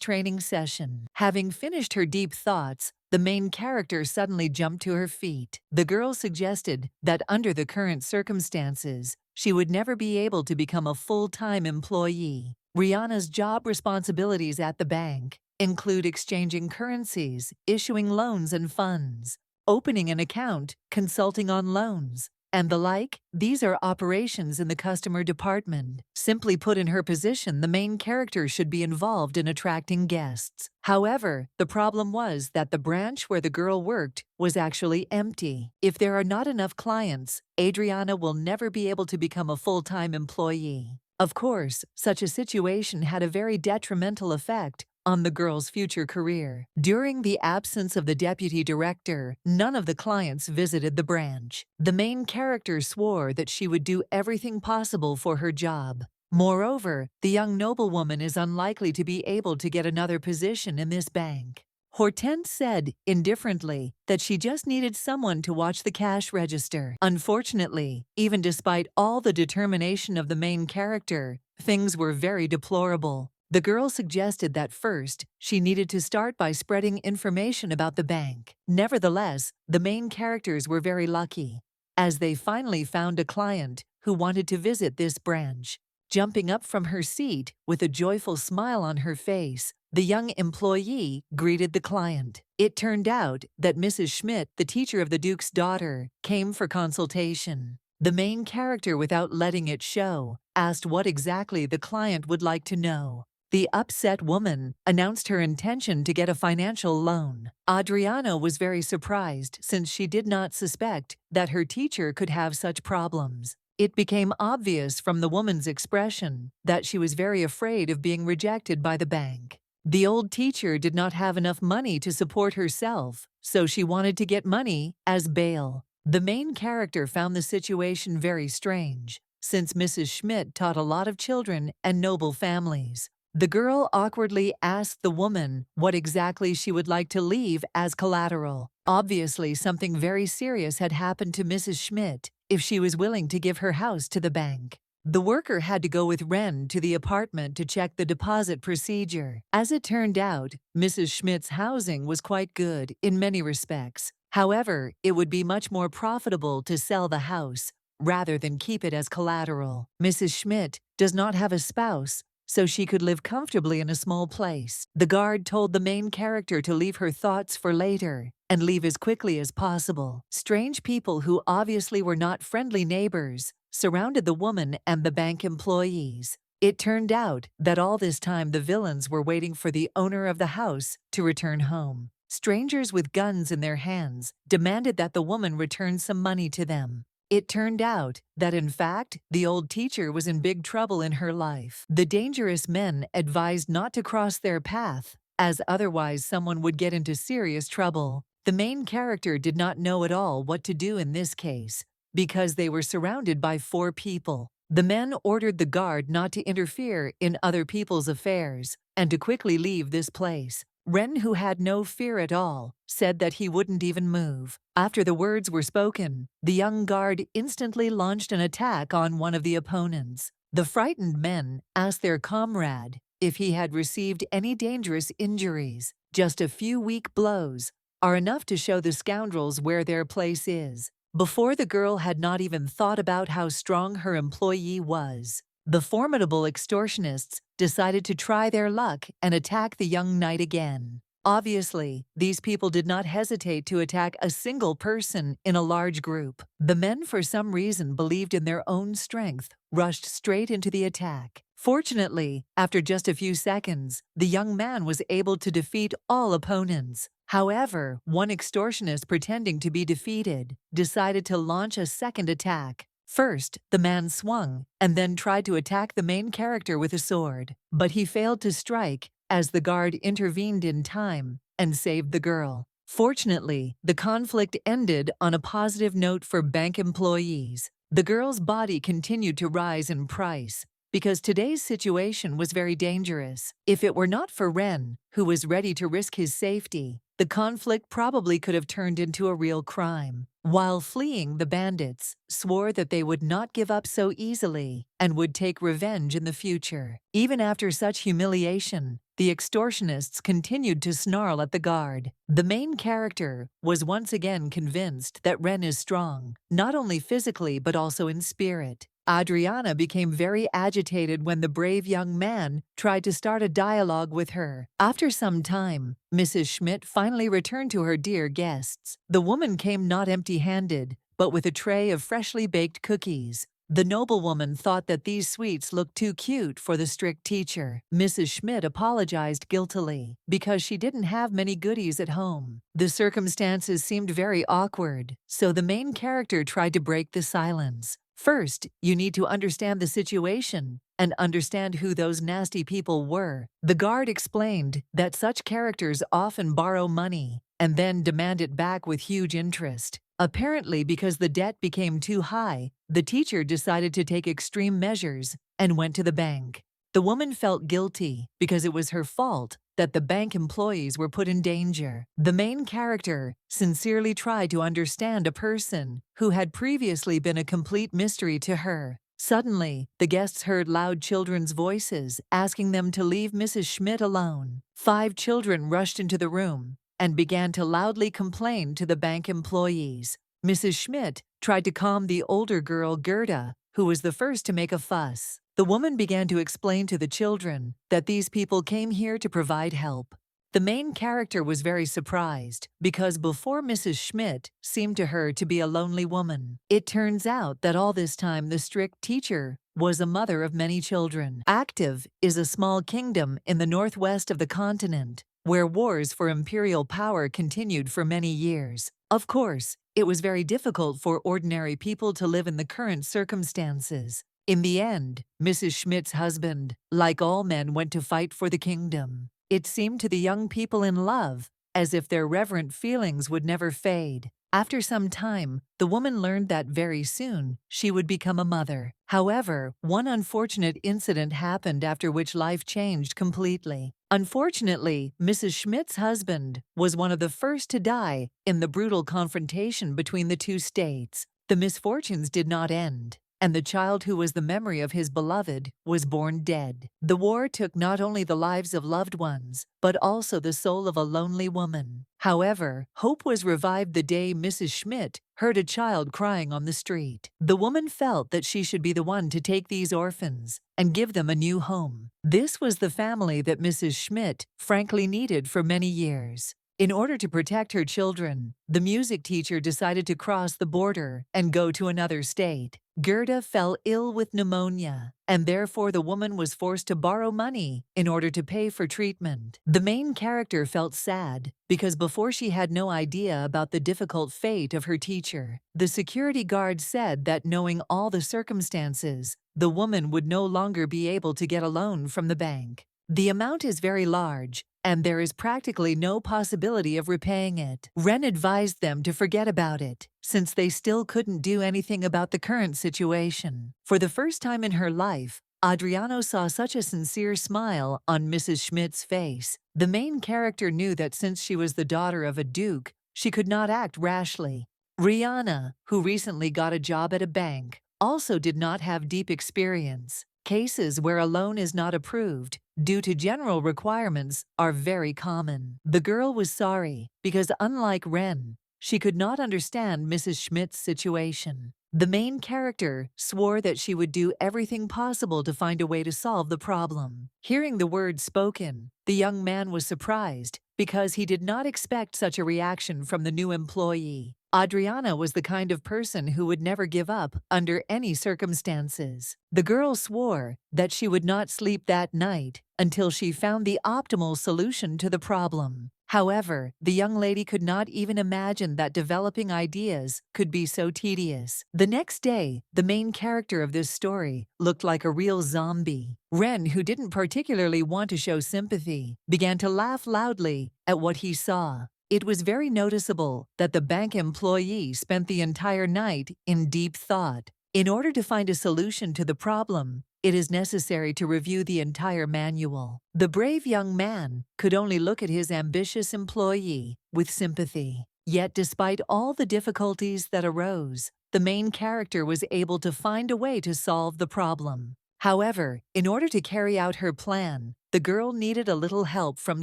S1: training session. Having finished her deep thoughts, the main character suddenly jumped to her feet. The girl suggested that under the current circumstances, she would never be able to become a full-time employee. Rihanna's job responsibilities at the bank include exchanging currencies, issuing loans and funds, opening an account, consulting on loans, and the like. These are operations in the customer department. Simply put, in her position, the main character should be involved in attracting guests. However, the problem was that the branch where the girl worked was actually empty. If there are not enough clients, Adriana will never be able to become a full-time employee. Of course, such a situation had a very detrimental effect on the girl's future career. During the absence of the deputy director, none of the clients visited the branch. The main character swore that she would do everything possible for her job. Moreover, the young noblewoman is unlikely to be able to get another position in this bank. Hortense said, indifferently, that she just needed someone to watch the cash register. Unfortunately, even despite all the determination of the main character, things were very deplorable. The girl suggested that first, she needed to start by spreading information about the bank. Nevertheless, the main characters were very lucky, as they finally found a client who wanted to visit this branch. Jumping up from her seat with a joyful smile on her face, the young employee greeted the client. It turned out that Mrs. Schmidt, the teacher of the Duke's daughter, came for consultation. The main character, without letting it show, asked what exactly the client would like to know. The upset woman announced her intention to get a financial loan. Adriana was very surprised since she did not suspect that her teacher could have such problems. It became obvious from the woman's expression that she was very afraid of being rejected by the bank. The old teacher did not have enough money to support herself, so she wanted to get money as bail. The main character found the situation very strange, since Mrs. Schmidt taught a lot of children and noble families. The girl awkwardly asked the woman what exactly she would like to leave as collateral. Obviously, something very serious had happened to Mrs. Schmidt if she was willing to give her house to the bank. The worker had to go with Ren to the apartment to check the deposit procedure. As it turned out, Mrs. Schmidt's housing was quite good in many respects. However, it would be much more profitable to sell the house rather than keep it as collateral. Mrs. Schmidt does not have a spouse, so she could live comfortably in a small place. The guard told the main character to leave her thoughts for later and leave as quickly as possible. Strange people who obviously were not friendly neighbors surrounded the woman and the bank employees. It turned out that all this time the villains were waiting for the owner of the house to return home. Strangers with guns in their hands demanded that the woman return some money to them. It turned out that, in fact, the old teacher was in big trouble in her life. The dangerous men advised not to cross their path, as otherwise someone would get into serious trouble. The main character did not know at all what to do in this case, because they were surrounded by 4 people. The men ordered the guard not to interfere in other people's affairs and to quickly leave this place. Ren, who had no fear at all, said that he wouldn't even move. After the words were spoken, the young guard instantly launched an attack on one of the opponents. The frightened men asked their comrade if he had received any dangerous injuries. Just a few weak blows are enough to show the scoundrels where their place is. Before, the girl had not even thought about how strong her employee was. The formidable extortionists decided to try their luck and attack the young knight again. Obviously, these people did not hesitate to attack a single person in a large group. The men, for some reason, believed in their own strength, rushed straight into the attack. Fortunately, after just a few seconds, the young man was able to defeat all opponents. However, one extortionist, pretending to be defeated, decided to launch a second attack. First, the man swung and then tried to attack the main character with a sword, but he failed to strike as the guard intervened in time and saved the girl. Fortunately, the conflict ended on a positive note for bank employees. The girl's body continued to rise in price because today's situation was very dangerous. If it were not for Ren, who was ready to risk his safety, the conflict probably could have turned into a real crime. While fleeing, the bandits swore that they would not give up so easily and would take revenge in the future. Even after such humiliation, the extortionists continued to snarl at the guard. The main character was once again convinced that Ren is strong, not only physically but also in spirit. Adriana became very agitated when the brave young man tried to start a dialogue with her. After some time, Mrs. Schmidt finally returned to her dear guests. The woman came not empty-handed, but with a tray of freshly baked cookies. The noblewoman thought that these sweets looked too cute for the strict teacher. Mrs. Schmidt apologized guiltily because she didn't have many goodies at home. The circumstances seemed very awkward, so the main character tried to break the silence. First, you need to understand the situation and understand who those nasty people were. The guard explained that such characters often borrow money and then demand it back with huge interest. Apparently, because the debt became too high, the teacher decided to take extreme measures and went to the bank. The woman felt guilty because it was her fault that the bank employees were put in danger. The main character sincerely tried to understand a person who had previously been a complete mystery to her. Suddenly, the guests heard loud children's voices asking them to leave Mrs. Schmidt alone. 5 children rushed into the room and began to loudly complain to the bank employees. Mrs. Schmidt tried to calm the older girl, Gerda, who was the first to make a fuss. The woman began to explain to the children that these people came here to provide help. The main character was very surprised because before Mrs. Schmidt seemed to her to be a lonely woman. It turns out that all this time the strict teacher was a mother of many children. Active is a small kingdom in the northwest of the continent where wars for imperial power continued for many years. Of course, it was very difficult for ordinary people to live in the current circumstances. In the end, Mrs. Schmidt's husband, like all men, went to fight for the kingdom. It seemed to the young people in love as if their reverent feelings would never fade. After some time, the woman learned that very soon she would become a mother. However, one unfortunate incident happened after which life changed completely. Unfortunately, Mrs. Schmidt's husband was one of the first to die in the brutal confrontation between the two states. The misfortunes did not end, and the child who was the memory of his beloved was born dead. The war took not only the lives of loved ones, but also the soul of a lonely woman. However, hope was revived the day Mrs. Schmidt heard a child crying on the street. The woman felt that she should be the one to take these orphans and give them a new home. This was the family that Mrs. Schmidt frankly needed for many years. In order to protect her children, the music teacher decided to cross the border and go to another state. Gerda fell ill with pneumonia, and therefore the woman was forced to borrow money in order to pay for treatment. The main character felt sad because before she had no idea about the difficult fate of her teacher. The security guard said that knowing all the circumstances, the woman would no longer be able to get a loan from the bank. The amount is very large, and there is practically no possibility of repaying it. Ren advised them to forget about it, since they still couldn't do anything about the current situation. For the first time in her life, Adriano saw such a sincere smile on Mrs. Schmidt's face. The main character knew that since she was the daughter of a duke, she could not act rashly. Rihanna, who recently got a job at a bank, also did not have deep experience. Cases where a loan is not approved due to general requirements are very common. The girl was sorry because, unlike Ren, she could not understand Mrs. Schmidt's situation. The main character swore that she would do everything possible to find a way to solve the problem. Hearing the words spoken, the young man was surprised because he did not expect such a reaction from the new employee. Adriana was the kind of person who would never give up under any circumstances. The girl swore that she would not sleep that night until she found the optimal solution to the problem. However, the young lady could not even imagine that developing ideas could be so tedious. The next day, the main character of this story looked like a real zombie. Ren, who didn't particularly want to show sympathy, began to laugh loudly at what he saw. It was very noticeable that the bank employee spent the entire night in deep thought. In order to find a solution to the problem, it is necessary to review the entire manual. The brave young man could only look at his ambitious employee with sympathy. Yet despite all the difficulties that arose, the main character was able to find a way to solve the problem. However, in order to carry out her plan, the girl needed a little help from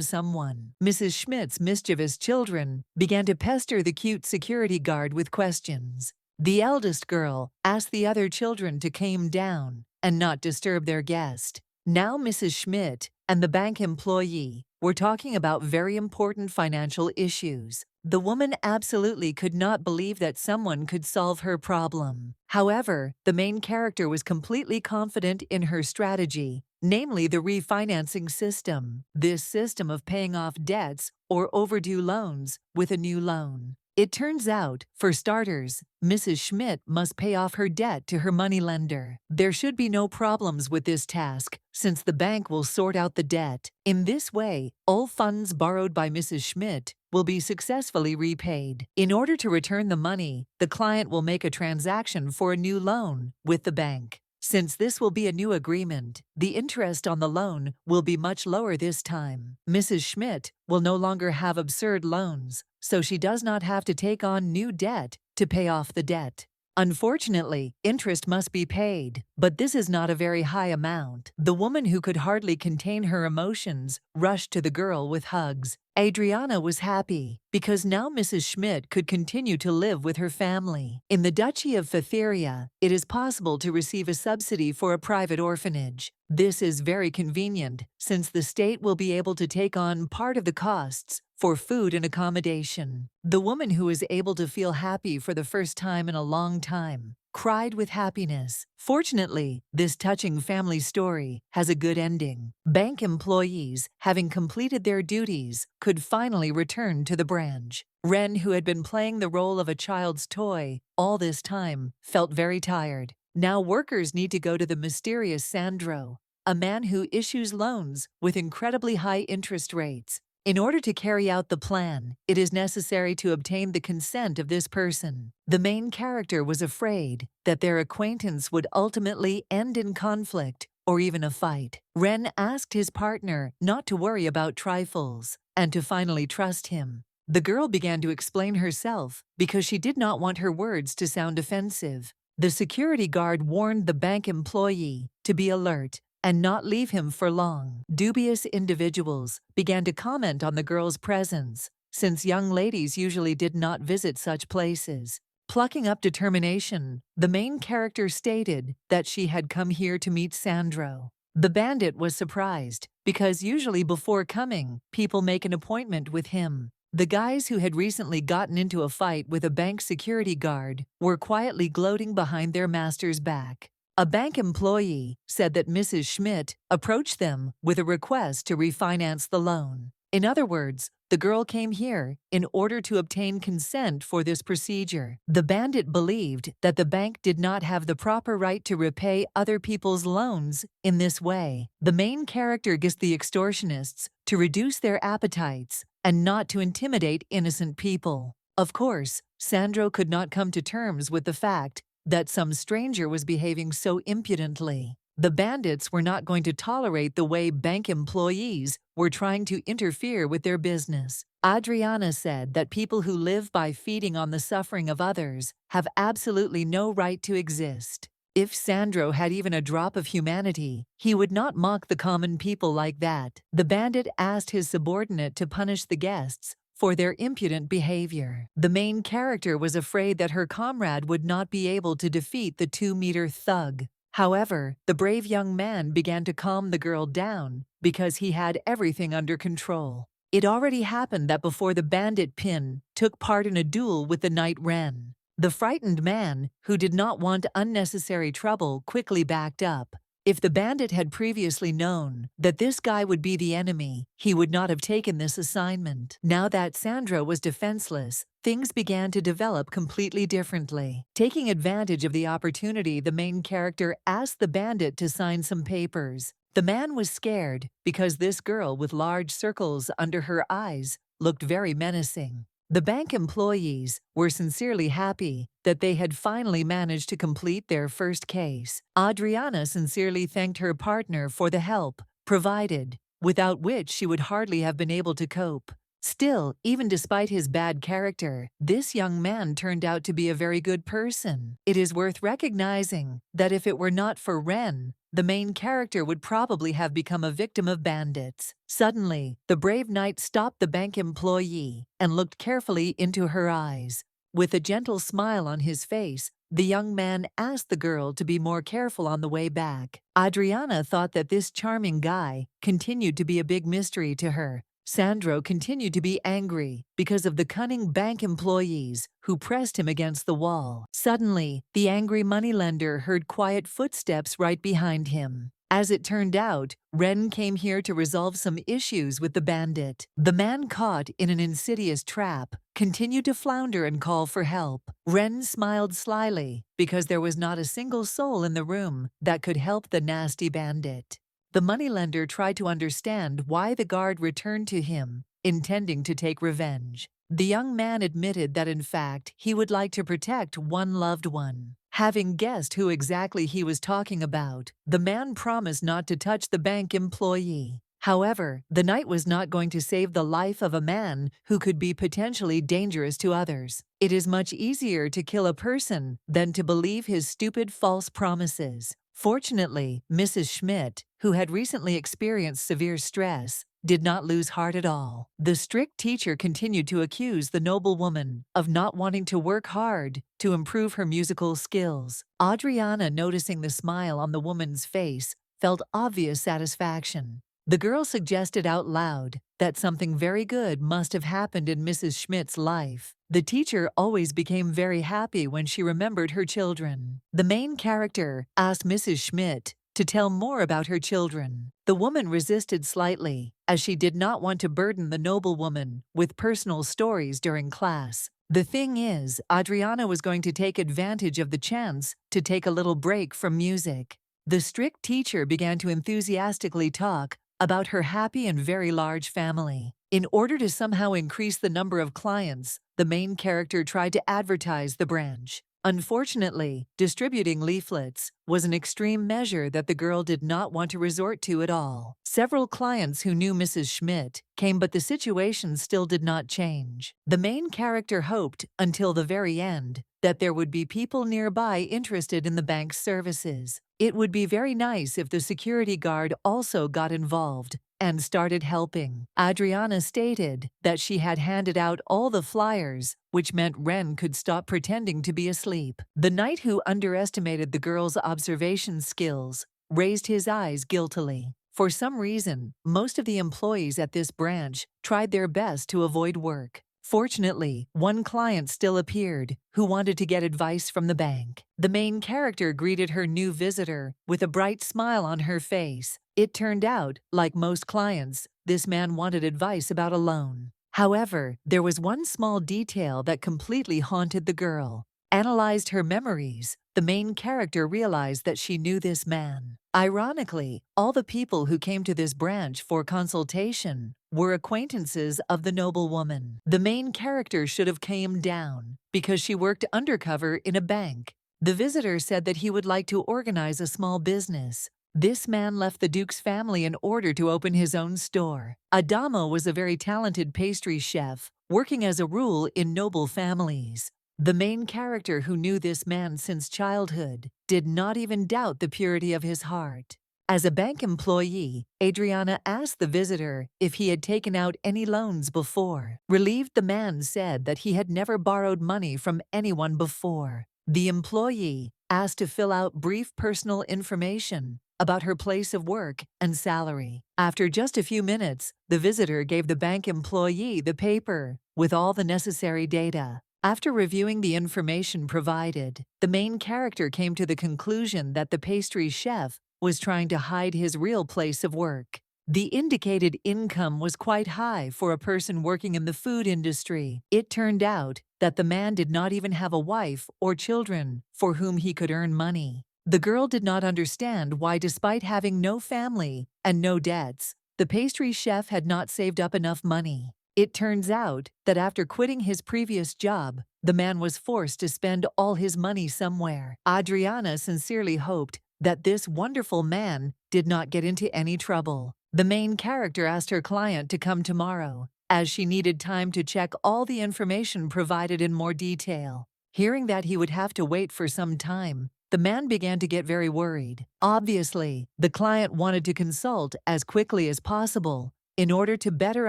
S1: someone. Mrs. Schmidt's mischievous children began to pester the cute security guard with questions. The eldest girl asked the other children to calm down and not disturb their guest. Now Mrs. Schmidt and the bank employee were talking about very important financial issues. The woman absolutely could not believe that someone could solve her problem. However, the main character was completely confident in her strategy, namely the refinancing system. This system of paying off debts or overdue loans with a new loan. It turns out, for starters, Mrs. Schmidt must pay off her debt to her moneylender. There should be no problems with this task, since the bank will sort out the debt. In this way, all funds borrowed by Mrs. Schmidt will be successfully repaid. In order to return the money, the client will make a transaction for a new loan with the bank. Since this will be a new agreement, the interest on the loan will be much lower this time. Mrs. Schmidt will no longer have absurd loans, so she does not have to take on new debt to pay off the debt. Unfortunately, interest must be paid, but this is not a very high amount. The woman, who could hardly contain her emotions, rushed to the girl with hugs. Adriana was happy because now Mrs. Schmidt could continue to live with her family. In the Duchy of Fetheria, it is possible to receive a subsidy for a private orphanage. This is very convenient, since the state will be able to take on part of the costs for food and accommodation. The woman, who is able to feel happy for the first time in a long time, cried with happiness. Fortunately, this touching family story has a good ending. Bank employees, having completed their duties, could finally return to the branch. Ren, who had been playing the role of a child's toy all this time, felt very tired. Now workers need to go to the mysterious Sandro, a man who issues loans with incredibly high interest rates. In order to carry out the plan, it is necessary to obtain the consent of this person. The main character was afraid that their acquaintance would ultimately end in conflict or even a fight. Ren asked his partner not to worry about trifles and to finally trust him. The girl began to explain herself because she did not want her words to sound offensive. The security guard warned the bank employee to be alert and not leave him for long. Dubious individuals began to comment on the girl's presence, since young ladies usually did not visit such places. Plucking up determination, the main character stated that she had come here to meet Sandro. The bandit was surprised, because usually before coming, people make an appointment with him. The guys who had recently gotten into a fight with a bank security guard were quietly gloating behind their master's back. A bank employee said that Mrs. Schmidt approached them with a request to refinance the loan. In other words, the girl came here in order to obtain consent for this procedure. The bandit believed that the bank did not have the proper right to repay other people's loans in this way. The main character gets the extortionists to reduce their appetites and not to intimidate innocent people. Of course, Sandro could not come to terms with the fact that some stranger was behaving so impudently. The bandits were not going to tolerate the way bank employees were trying to interfere with their business. Adriana said that people who live by feeding on the suffering of others have absolutely no right to exist. If Sandro had even a drop of humanity, he would not mock the common people like that. The bandit asked his subordinate to punish the guests for their impudent behavior. The main character was afraid that her comrade would not be able to defeat the 2-meter thug. However, the brave young man began to calm the girl down because he had everything under control. It already happened that before the bandit Pin took part in a duel with the knight Ren, the frightened man, who did not want unnecessary trouble, quickly backed up. If the bandit had previously known that this guy would be the enemy, he would not have taken this assignment. Now that Sandra was defenseless, things began to develop completely differently. Taking advantage of the opportunity, the main character asked the bandit to sign some papers. The man was scared because this girl with large circles under her eyes looked very menacing. The bank employees were sincerely happy that they had finally managed to complete their first case. Adriana sincerely thanked her partner for the help provided, without which she would hardly have been able to cope. Still, even despite his bad character, this young man turned out to be a very good person. It is worth recognizing that if it were not for Ren, the main character would probably have become a victim of bandits. Suddenly, the brave knight stopped the bank employee and looked carefully into her eyes. With a gentle smile on his face, the young man asked the girl to be more careful on the way back. Adriana thought that this charming guy continued to be a big mystery to her. Sandro continued to be angry because of the cunning bank employees who pressed him against the wall. Suddenly, the angry moneylender heard quiet footsteps right behind him. As it turned out, Ren came here to resolve some issues with the bandit. The man caught in an insidious trap continued to flounder and call for help. Ren smiled slyly because there was not a single soul in the room that could help the nasty bandit. The moneylender tried to understand why the guard returned to him, intending to take revenge. The young man admitted that in fact he would like to protect one loved one. Having guessed who exactly he was talking about, the man promised not to touch the bank employee. However, the knight was not going to save the life of a man who could be potentially dangerous to others. It is much easier to kill a person than to believe his stupid false promises. Fortunately, Mrs. Schmidt, who had recently experienced severe stress, did not lose heart at all. The strict teacher continued to accuse the noblewoman of not wanting to work hard to improve her musical skills. Adriana, noticing the smile on the woman's face, felt obvious satisfaction. The girl suggested out loud that something very good must have happened in Mrs. Schmidt's life. The teacher always became very happy when she remembered her children. The main character asked Mrs. Schmidt to tell more about her children. The woman resisted slightly, as she did not want to burden the noblewoman with personal stories during class. The thing is, Adriana was going to take advantage of the chance to take a little break from music. The strict teacher began to enthusiastically talk about her happy and very large family. In order to somehow increase the number of clients, the main character tried to advertise the branch. Unfortunately, distributing leaflets was an extreme measure that the girl did not want to resort to at all. Several clients who knew Mrs. Schmidt came, but the situation still did not change. The main character hoped, until the very end, that there would be people nearby interested in the bank's services. It would be very nice if the security guard also got involved and started helping. Adriana stated that she had handed out all the flyers, which meant Ren could stop pretending to be asleep. The knight, who underestimated the girl's observation skills, raised his eyes guiltily. For some reason, most of the employees at this branch tried their best to avoid work. Fortunately, one client still appeared who wanted to get advice from the bank. The main character greeted her new visitor with a bright smile on her face. It turned out, like most clients, this man wanted advice about a loan. However, there was one small detail that completely haunted the girl. Analyzed her memories, the main character realized that she knew this man. Ironically, all the people who came to this branch for consultation were acquaintances of the noblewoman. The main character should have calmed down because she worked undercover in a bank. The visitor said that he would like to organize a small business. This man left the Duke's family in order to open his own store. Adamo was a very talented pastry chef, working as a rule in noble families. The main character, who knew this man since childhood, did not even doubt the purity of his heart. As a bank employee, Adriana asked the visitor if he had taken out any loans before. Relieved, the man said that he had never borrowed money from anyone before. The employee asked to fill out brief personal information about her place of work and salary. After just a few minutes, the visitor gave the bank employee the paper with all the necessary data. After reviewing the information provided, the main character came to the conclusion that the pastry chef was trying to hide his real place of work. The indicated income was quite high for a person working in the food industry. It turned out that the man did not even have a wife or children for whom he could earn money. The girl did not understand why, despite having no family and no debts, the pastry chef had not saved up enough money. It turns out that after quitting his previous job, the man was forced to spend all his money somewhere. Adriana sincerely hoped that this wonderful man did not get into any trouble. The main character asked her client to come tomorrow, as she needed time to check all the information provided in more detail. Hearing that he would have to wait for some time, the man began to get very worried. Obviously, the client wanted to consult as quickly as possible in order to better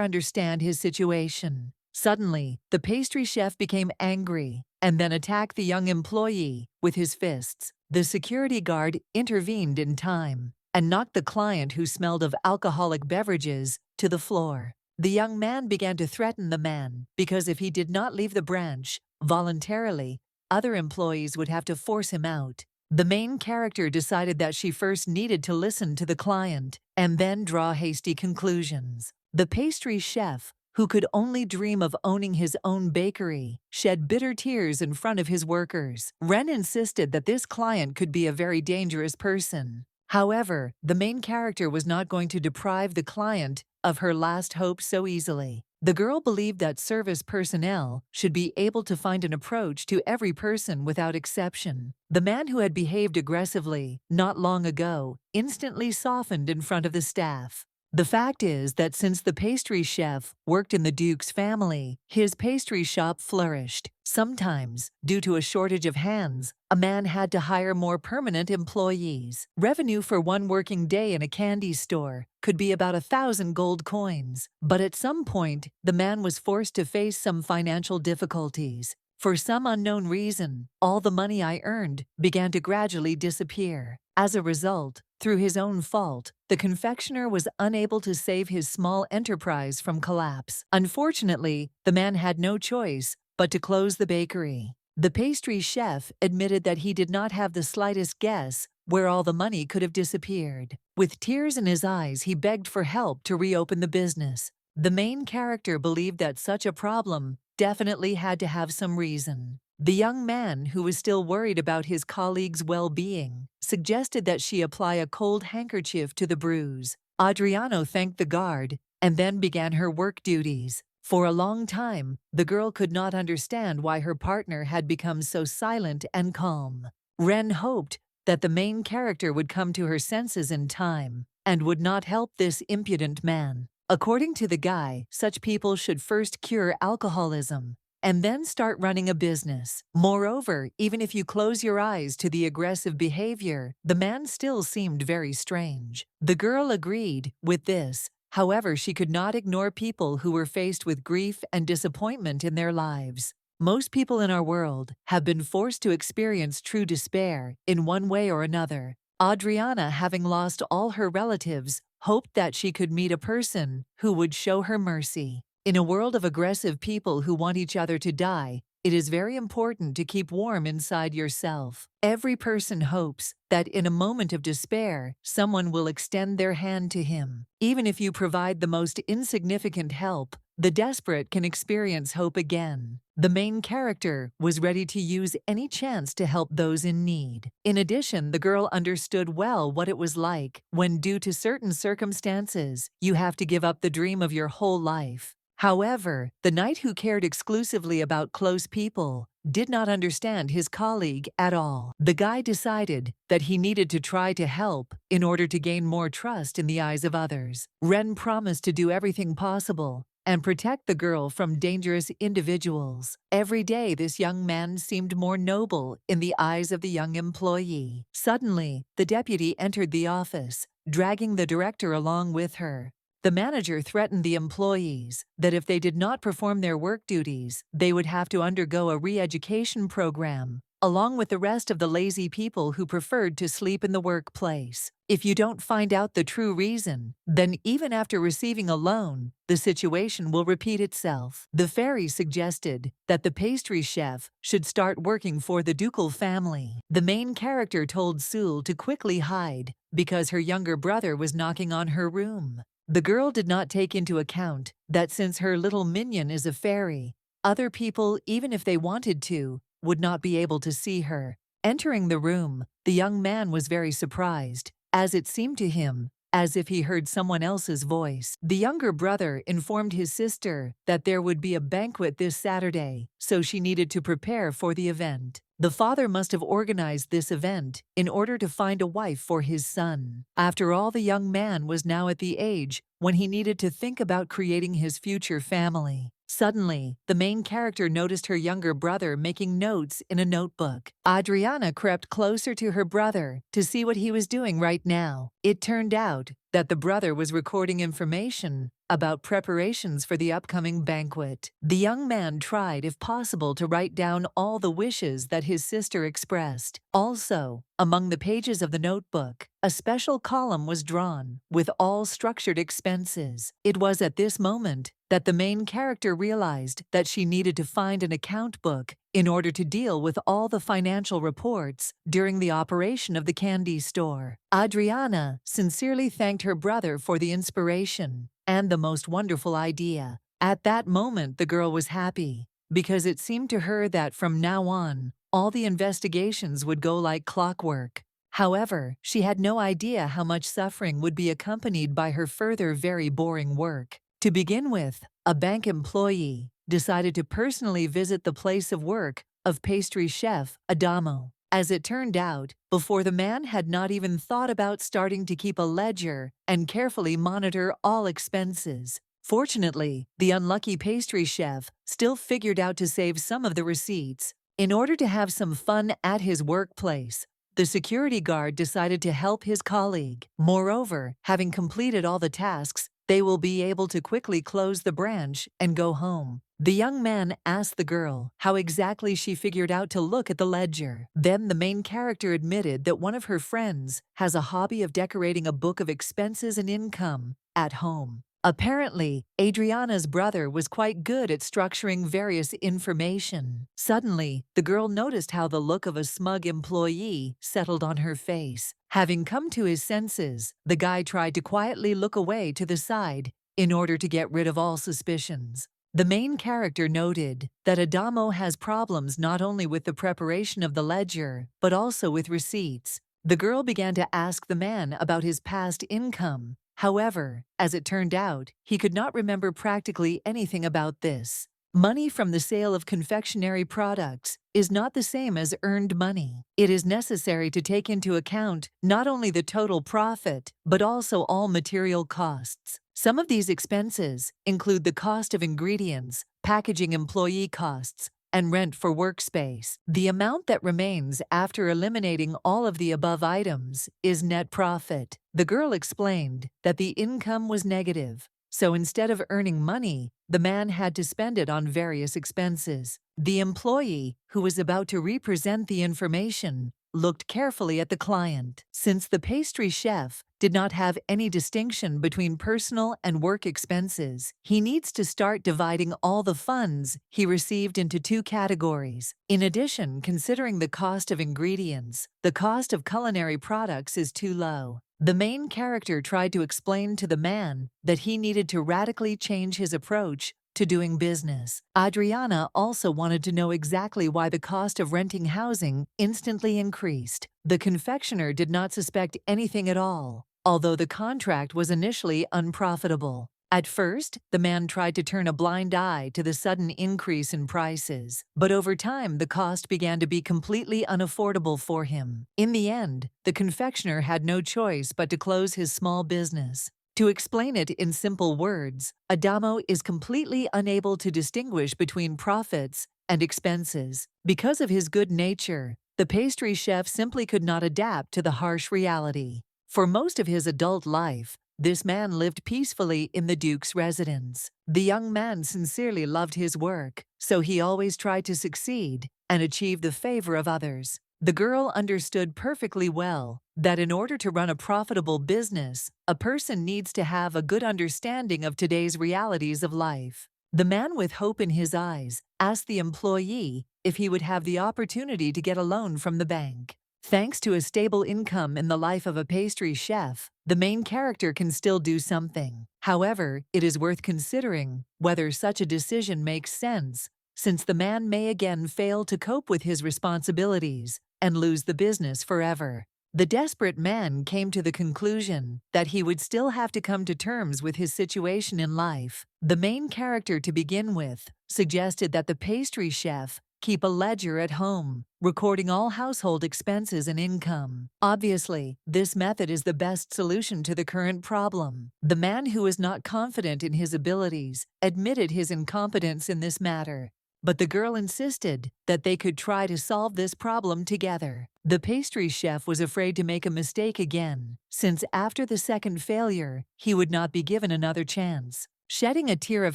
S1: understand his situation. Suddenly, the pastry chef became angry and then attacked the young employee with his fists. The security guard intervened in time and knocked the client, who smelled of alcoholic beverages, to the floor. The young man began to threaten the man because if he did not leave the branch voluntarily, other employees would have to force him out. The main character decided that she first needed to listen to the client and then draw hasty conclusions. The pastry chef, who could only dream of owning his own bakery, shed bitter tears in front of his workers. Ren insisted that this client could be a very dangerous person. However, the main character was not going to deprive the client of her last hope so easily. The girl believed that service personnel should be able to find an approach to every person without exception. The man, who had behaved aggressively not long ago, instantly softened in front of the staff. The fact is that since the pastry chef worked in the Duke's family, his pastry shop flourished. Sometimes, due to a shortage of hands, a man had to hire more permanent employees. Revenue for one working day in a candy store could be about 1,000 gold coins. But at some point, the man was forced to face some financial difficulties. For some unknown reason, all the money I earned began to gradually disappear. As a result, through his own fault, the confectioner was unable to save his small enterprise from collapse. Unfortunately, the man had no choice but to close the bakery. The pastry chef admitted that he did not have the slightest guess where all the money could have disappeared. With tears in his eyes, he begged for help to reopen the business. The main character believed that such a problem definitely had to have some reason. The young man, who was still worried about his colleague's well-being, suggested that she apply a cold handkerchief to the bruise. Adriano thanked the guard and then began her work duties. For a long time, the girl could not understand why her partner had become so silent and calm. Ren hoped that the main character would come to her senses in time and would not help this impudent man. According to the guy, such people should first cure alcoholism and then start running a business. Moreover, even if you close your eyes to the aggressive behavior, the man still seemed very strange. The girl agreed with this. However, she could not ignore people who were faced with grief and disappointment in their lives. Most people in our world have been forced to experience true despair in one way or another. Adriana, having lost all her relatives, hoped that she could meet a person who would show her mercy. In a world of aggressive people who want each other to die, it is very important to keep warm inside yourself. Every person hopes that in a moment of despair, someone will extend their hand to him. Even if you provide the most insignificant help, the desperate can experience hope again. The main character was ready to use any chance to help those in need. In addition, the girl understood well what it was like when, due to certain circumstances, you have to give up the dream of your whole life. However, the knight, who cared exclusively about close people, did not understand his colleague at all. The guy decided that he needed to try to help in order to gain more trust in the eyes of others. Ren promised to do everything possible and protect the girl from dangerous individuals. Every day, this young man seemed more noble in the eyes of the young employee. Suddenly, the deputy entered the office, dragging the director along with her. The manager threatened the employees that if they did not perform their work duties, they would have to undergo a re-education program along with the rest of the lazy people who preferred to sleep in the workplace. If you don't find out the true reason, then even after receiving a loan, the situation will repeat itself. The fairy suggested that the pastry chef should start working for the ducal family. The main character told Sul to quickly hide because her younger brother was knocking on her room. The girl did not take into account that since her little minion is a fairy, other people, even if they wanted to, would not be able to see her. Entering the room, the young man was very surprised, as it seemed to him as if he heard someone else's voice. The younger brother informed his sister that there would be a banquet this Saturday, so she needed to prepare for the event. The father must have organized this event in order to find a wife for his son. After all, the young man was now at the age when he needed to think about creating his future family. Suddenly, the main character noticed her younger brother making notes in a notebook. Adriana crept closer to her brother to see what he was doing right now. It turned out that the brother was recording information about preparations for the upcoming banquet. The young man tried, if possible, to write down all the wishes that his sister expressed. Also, among the pages of the notebook, a special column was drawn with all structured expenses. It was at this moment that the main character realized that she needed to find an account book in order to deal with all the financial reports during the operation of the candy store. Adriana sincerely thanked her brother for the inspiration and the most wonderful idea. At that moment, the girl was happy because it seemed to her that from now on, all the investigations would go like clockwork. However, she had no idea how much suffering would be accompanied by her further very boring work. To begin with, a bank employee decided to personally visit the place of work of pastry chef Adamo. As it turned out, before the man had not even thought about starting to keep a ledger and carefully monitor all expenses. Fortunately, the unlucky pastry chef still figured out to save some of the receipts. In order to have some fun at his workplace, the security guard decided to help his colleague. Moreover, having completed all the tasks, they will be able to quickly close the branch and go home. The young man asked the girl how exactly she figured out to look at the ledger. Then the main character admitted that one of her friends has a hobby of decorating a book of expenses and income at home. Apparently, Adriana's brother was quite good at structuring various information. Suddenly, the girl noticed how the look of a smug employee settled on her face. Having come to his senses, the guy tried to quietly look away to the side in order to get rid of all suspicions. The main character noted that Adamo has problems not only with the preparation of the ledger, but also with receipts. The girl began to ask the man about his past income. However, as it turned out, he could not remember practically anything about this. Money from the sale of confectionery products is not the same as earned money. It is necessary to take into account not only the total profit, but also all material costs. Some of these expenses include the cost of ingredients, packaging, employee costs, and rent for workspace. The amount that remains after eliminating all of the above items is net profit. The girl explained that the income was negative, so instead of earning money, the man had to spend it on various expenses. The employee, who was about to represent the information, looked carefully at the client. Since the pastry chef did not have any distinction between personal and work expenses, he needs to start dividing all the funds he received into two categories. In addition, considering the cost of ingredients, the cost of culinary products is too low. The main character tried to explain to the man that he needed to radically change his approach to doing business. Adriana also wanted to know exactly why the cost of renting housing instantly increased. The confectioner did not suspect anything at all, although the contract was initially unprofitable. At first, the man tried to turn a blind eye to the sudden increase in prices, but over time the cost began to be completely unaffordable for him. In the end, the confectioner had no choice but to close his small business. To explain it in simple words, Adamo is completely unable to distinguish between profits and expenses. Because of his good nature, the pastry chef simply could not adapt to the harsh reality. For most of his adult life, this man lived peacefully in the Duke's residence. The young man sincerely loved his work, so he always tried to succeed and achieve the favor of others. The girl understood perfectly well that in order to run a profitable business, a person needs to have a good understanding of today's realities of life. The man with hope in his eyes asked the employee if he would have the opportunity to get a loan from the bank. Thanks to a stable income in the life of a pastry chef, the main character can still do something. However, it is worth considering whether such a decision makes sense, since the man may again fail to cope with his responsibilities and lose the business forever. The desperate man came to the conclusion that he would still have to come to terms with his situation in life. The main character, to begin with, suggested that the pastry chef keep a ledger at home, recording all household expenses and income. Obviously, this method is the best solution to the current problem. The man, who is not confident in his abilities, admitted his incompetence in this matter. But the girl insisted that they could try to solve this problem together. The pastry chef was afraid to make a mistake again, since after the second failure, he would not be given another chance. Shedding a tear of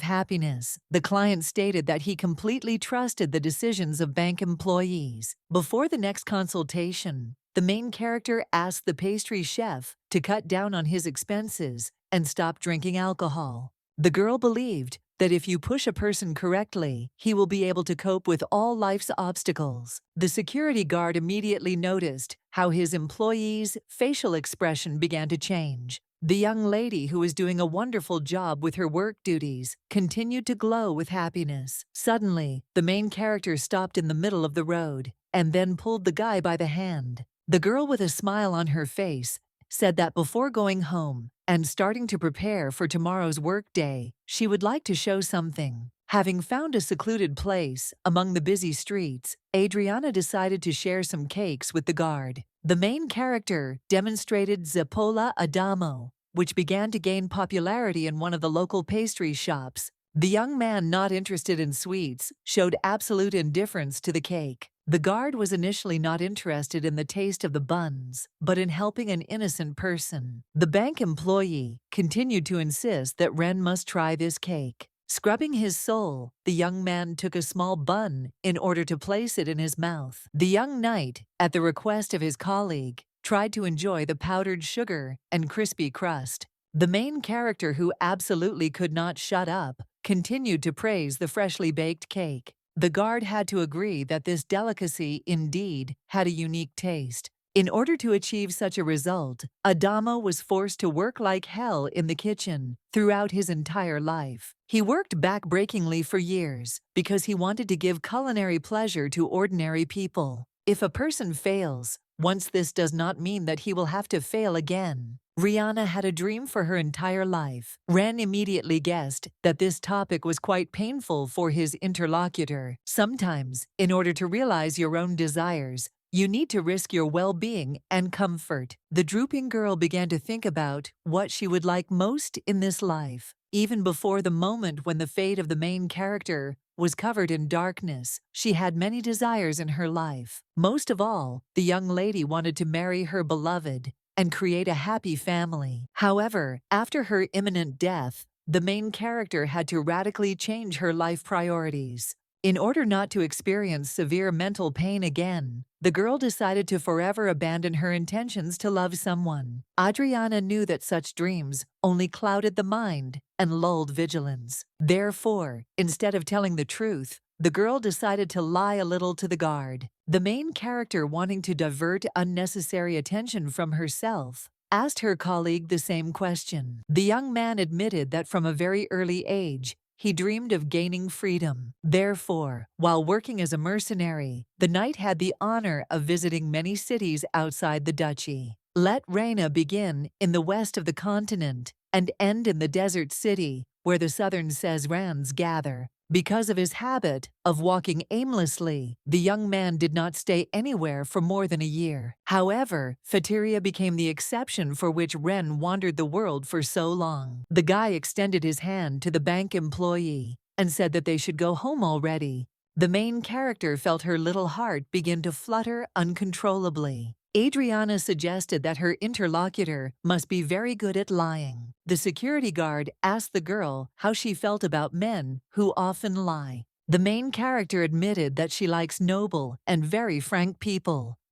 S1: happiness, the client stated that he completely trusted the decisions of bank employees. Before the next consultation, the main character asked the pastry chef to cut down on his expenses and stop drinking alcohol. The girl believed that if you push a person correctly, he will be able to cope with all life's obstacles. The security guard immediately noticed how his employee's facial expression began to change. The young lady, who was doing a wonderful job with her work duties, continued to glow with happiness. Suddenly, the main character stopped in the middle of the road and then pulled the guy by the hand. The girl, with a smile on her face, said that before going home and starting to prepare for tomorrow's work day, she would like to show something. Having found a secluded place among the busy streets, Adriana decided to share some cakes with the guard. The main character demonstrated Zappola Adamo, which began to gain popularity in one of the local pastry shops. The young man, not interested in sweets, showed absolute indifference to the cake. The guard was initially not interested in the taste of the buns, but in helping an innocent person. The bank employee continued to insist that Ren must try this cake. Scrubbing his soul, the young man took a small bun in order to place it in his mouth. The young knight, at the request of his colleague, tried to enjoy the powdered sugar and crispy crust. The main character, who absolutely could not shut up, continued to praise the freshly baked cake. The guard had to agree that this delicacy indeed had a unique taste. In order to achieve such a result, Adamo was forced to work like hell in the kitchen throughout his entire life. He worked backbreakingly for years because he wanted to give culinary pleasure to ordinary people. If a person fails once, this does not mean that he will have to fail again. Rihanna had a dream for her entire life. Ren immediately guessed that this topic was quite painful for his interlocutor. Sometimes, in order to realize your own desires, you need to risk your well-being and comfort. The drooping girl began to think about what she would like most in this life. Even before the moment when the fate of the main character was covered in darkness, she had many desires in her life. Most of all, the young lady wanted to marry her beloved and create a happy family. However, after her imminent death, the main character had to radically change her life priorities. In order not to experience severe mental pain again, the girl decided to forever abandon her intentions to love someone. Adriana knew that such dreams only clouded the mind and lulled vigilance. Therefore, instead of telling the truth, the girl decided to lie a little to the guard. The main character, wanting to divert unnecessary attention from herself, asked her colleague the same question. The young man admitted that from a very early age, he dreamed of gaining freedom. Therefore, while working as a mercenary, the knight had the honor of visiting many cities outside the duchy. Let Reina begin in the west of the continent and end in the desert city where the southern Sezerans gather. Because of his habit of walking aimlessly, the young man did not stay anywhere for more than a year. However, Fateria became the exception for which Ren wandered the world for so long. The guy extended his hand to the bank employee and said that they should go home already. The main character felt her little heart begin to flutter uncontrollably. Adriana suggested that her interlocutor must be very good at lying. The security guard asked the girl how she felt about men who often lie. The main character admitted that she likes noble and very frank people.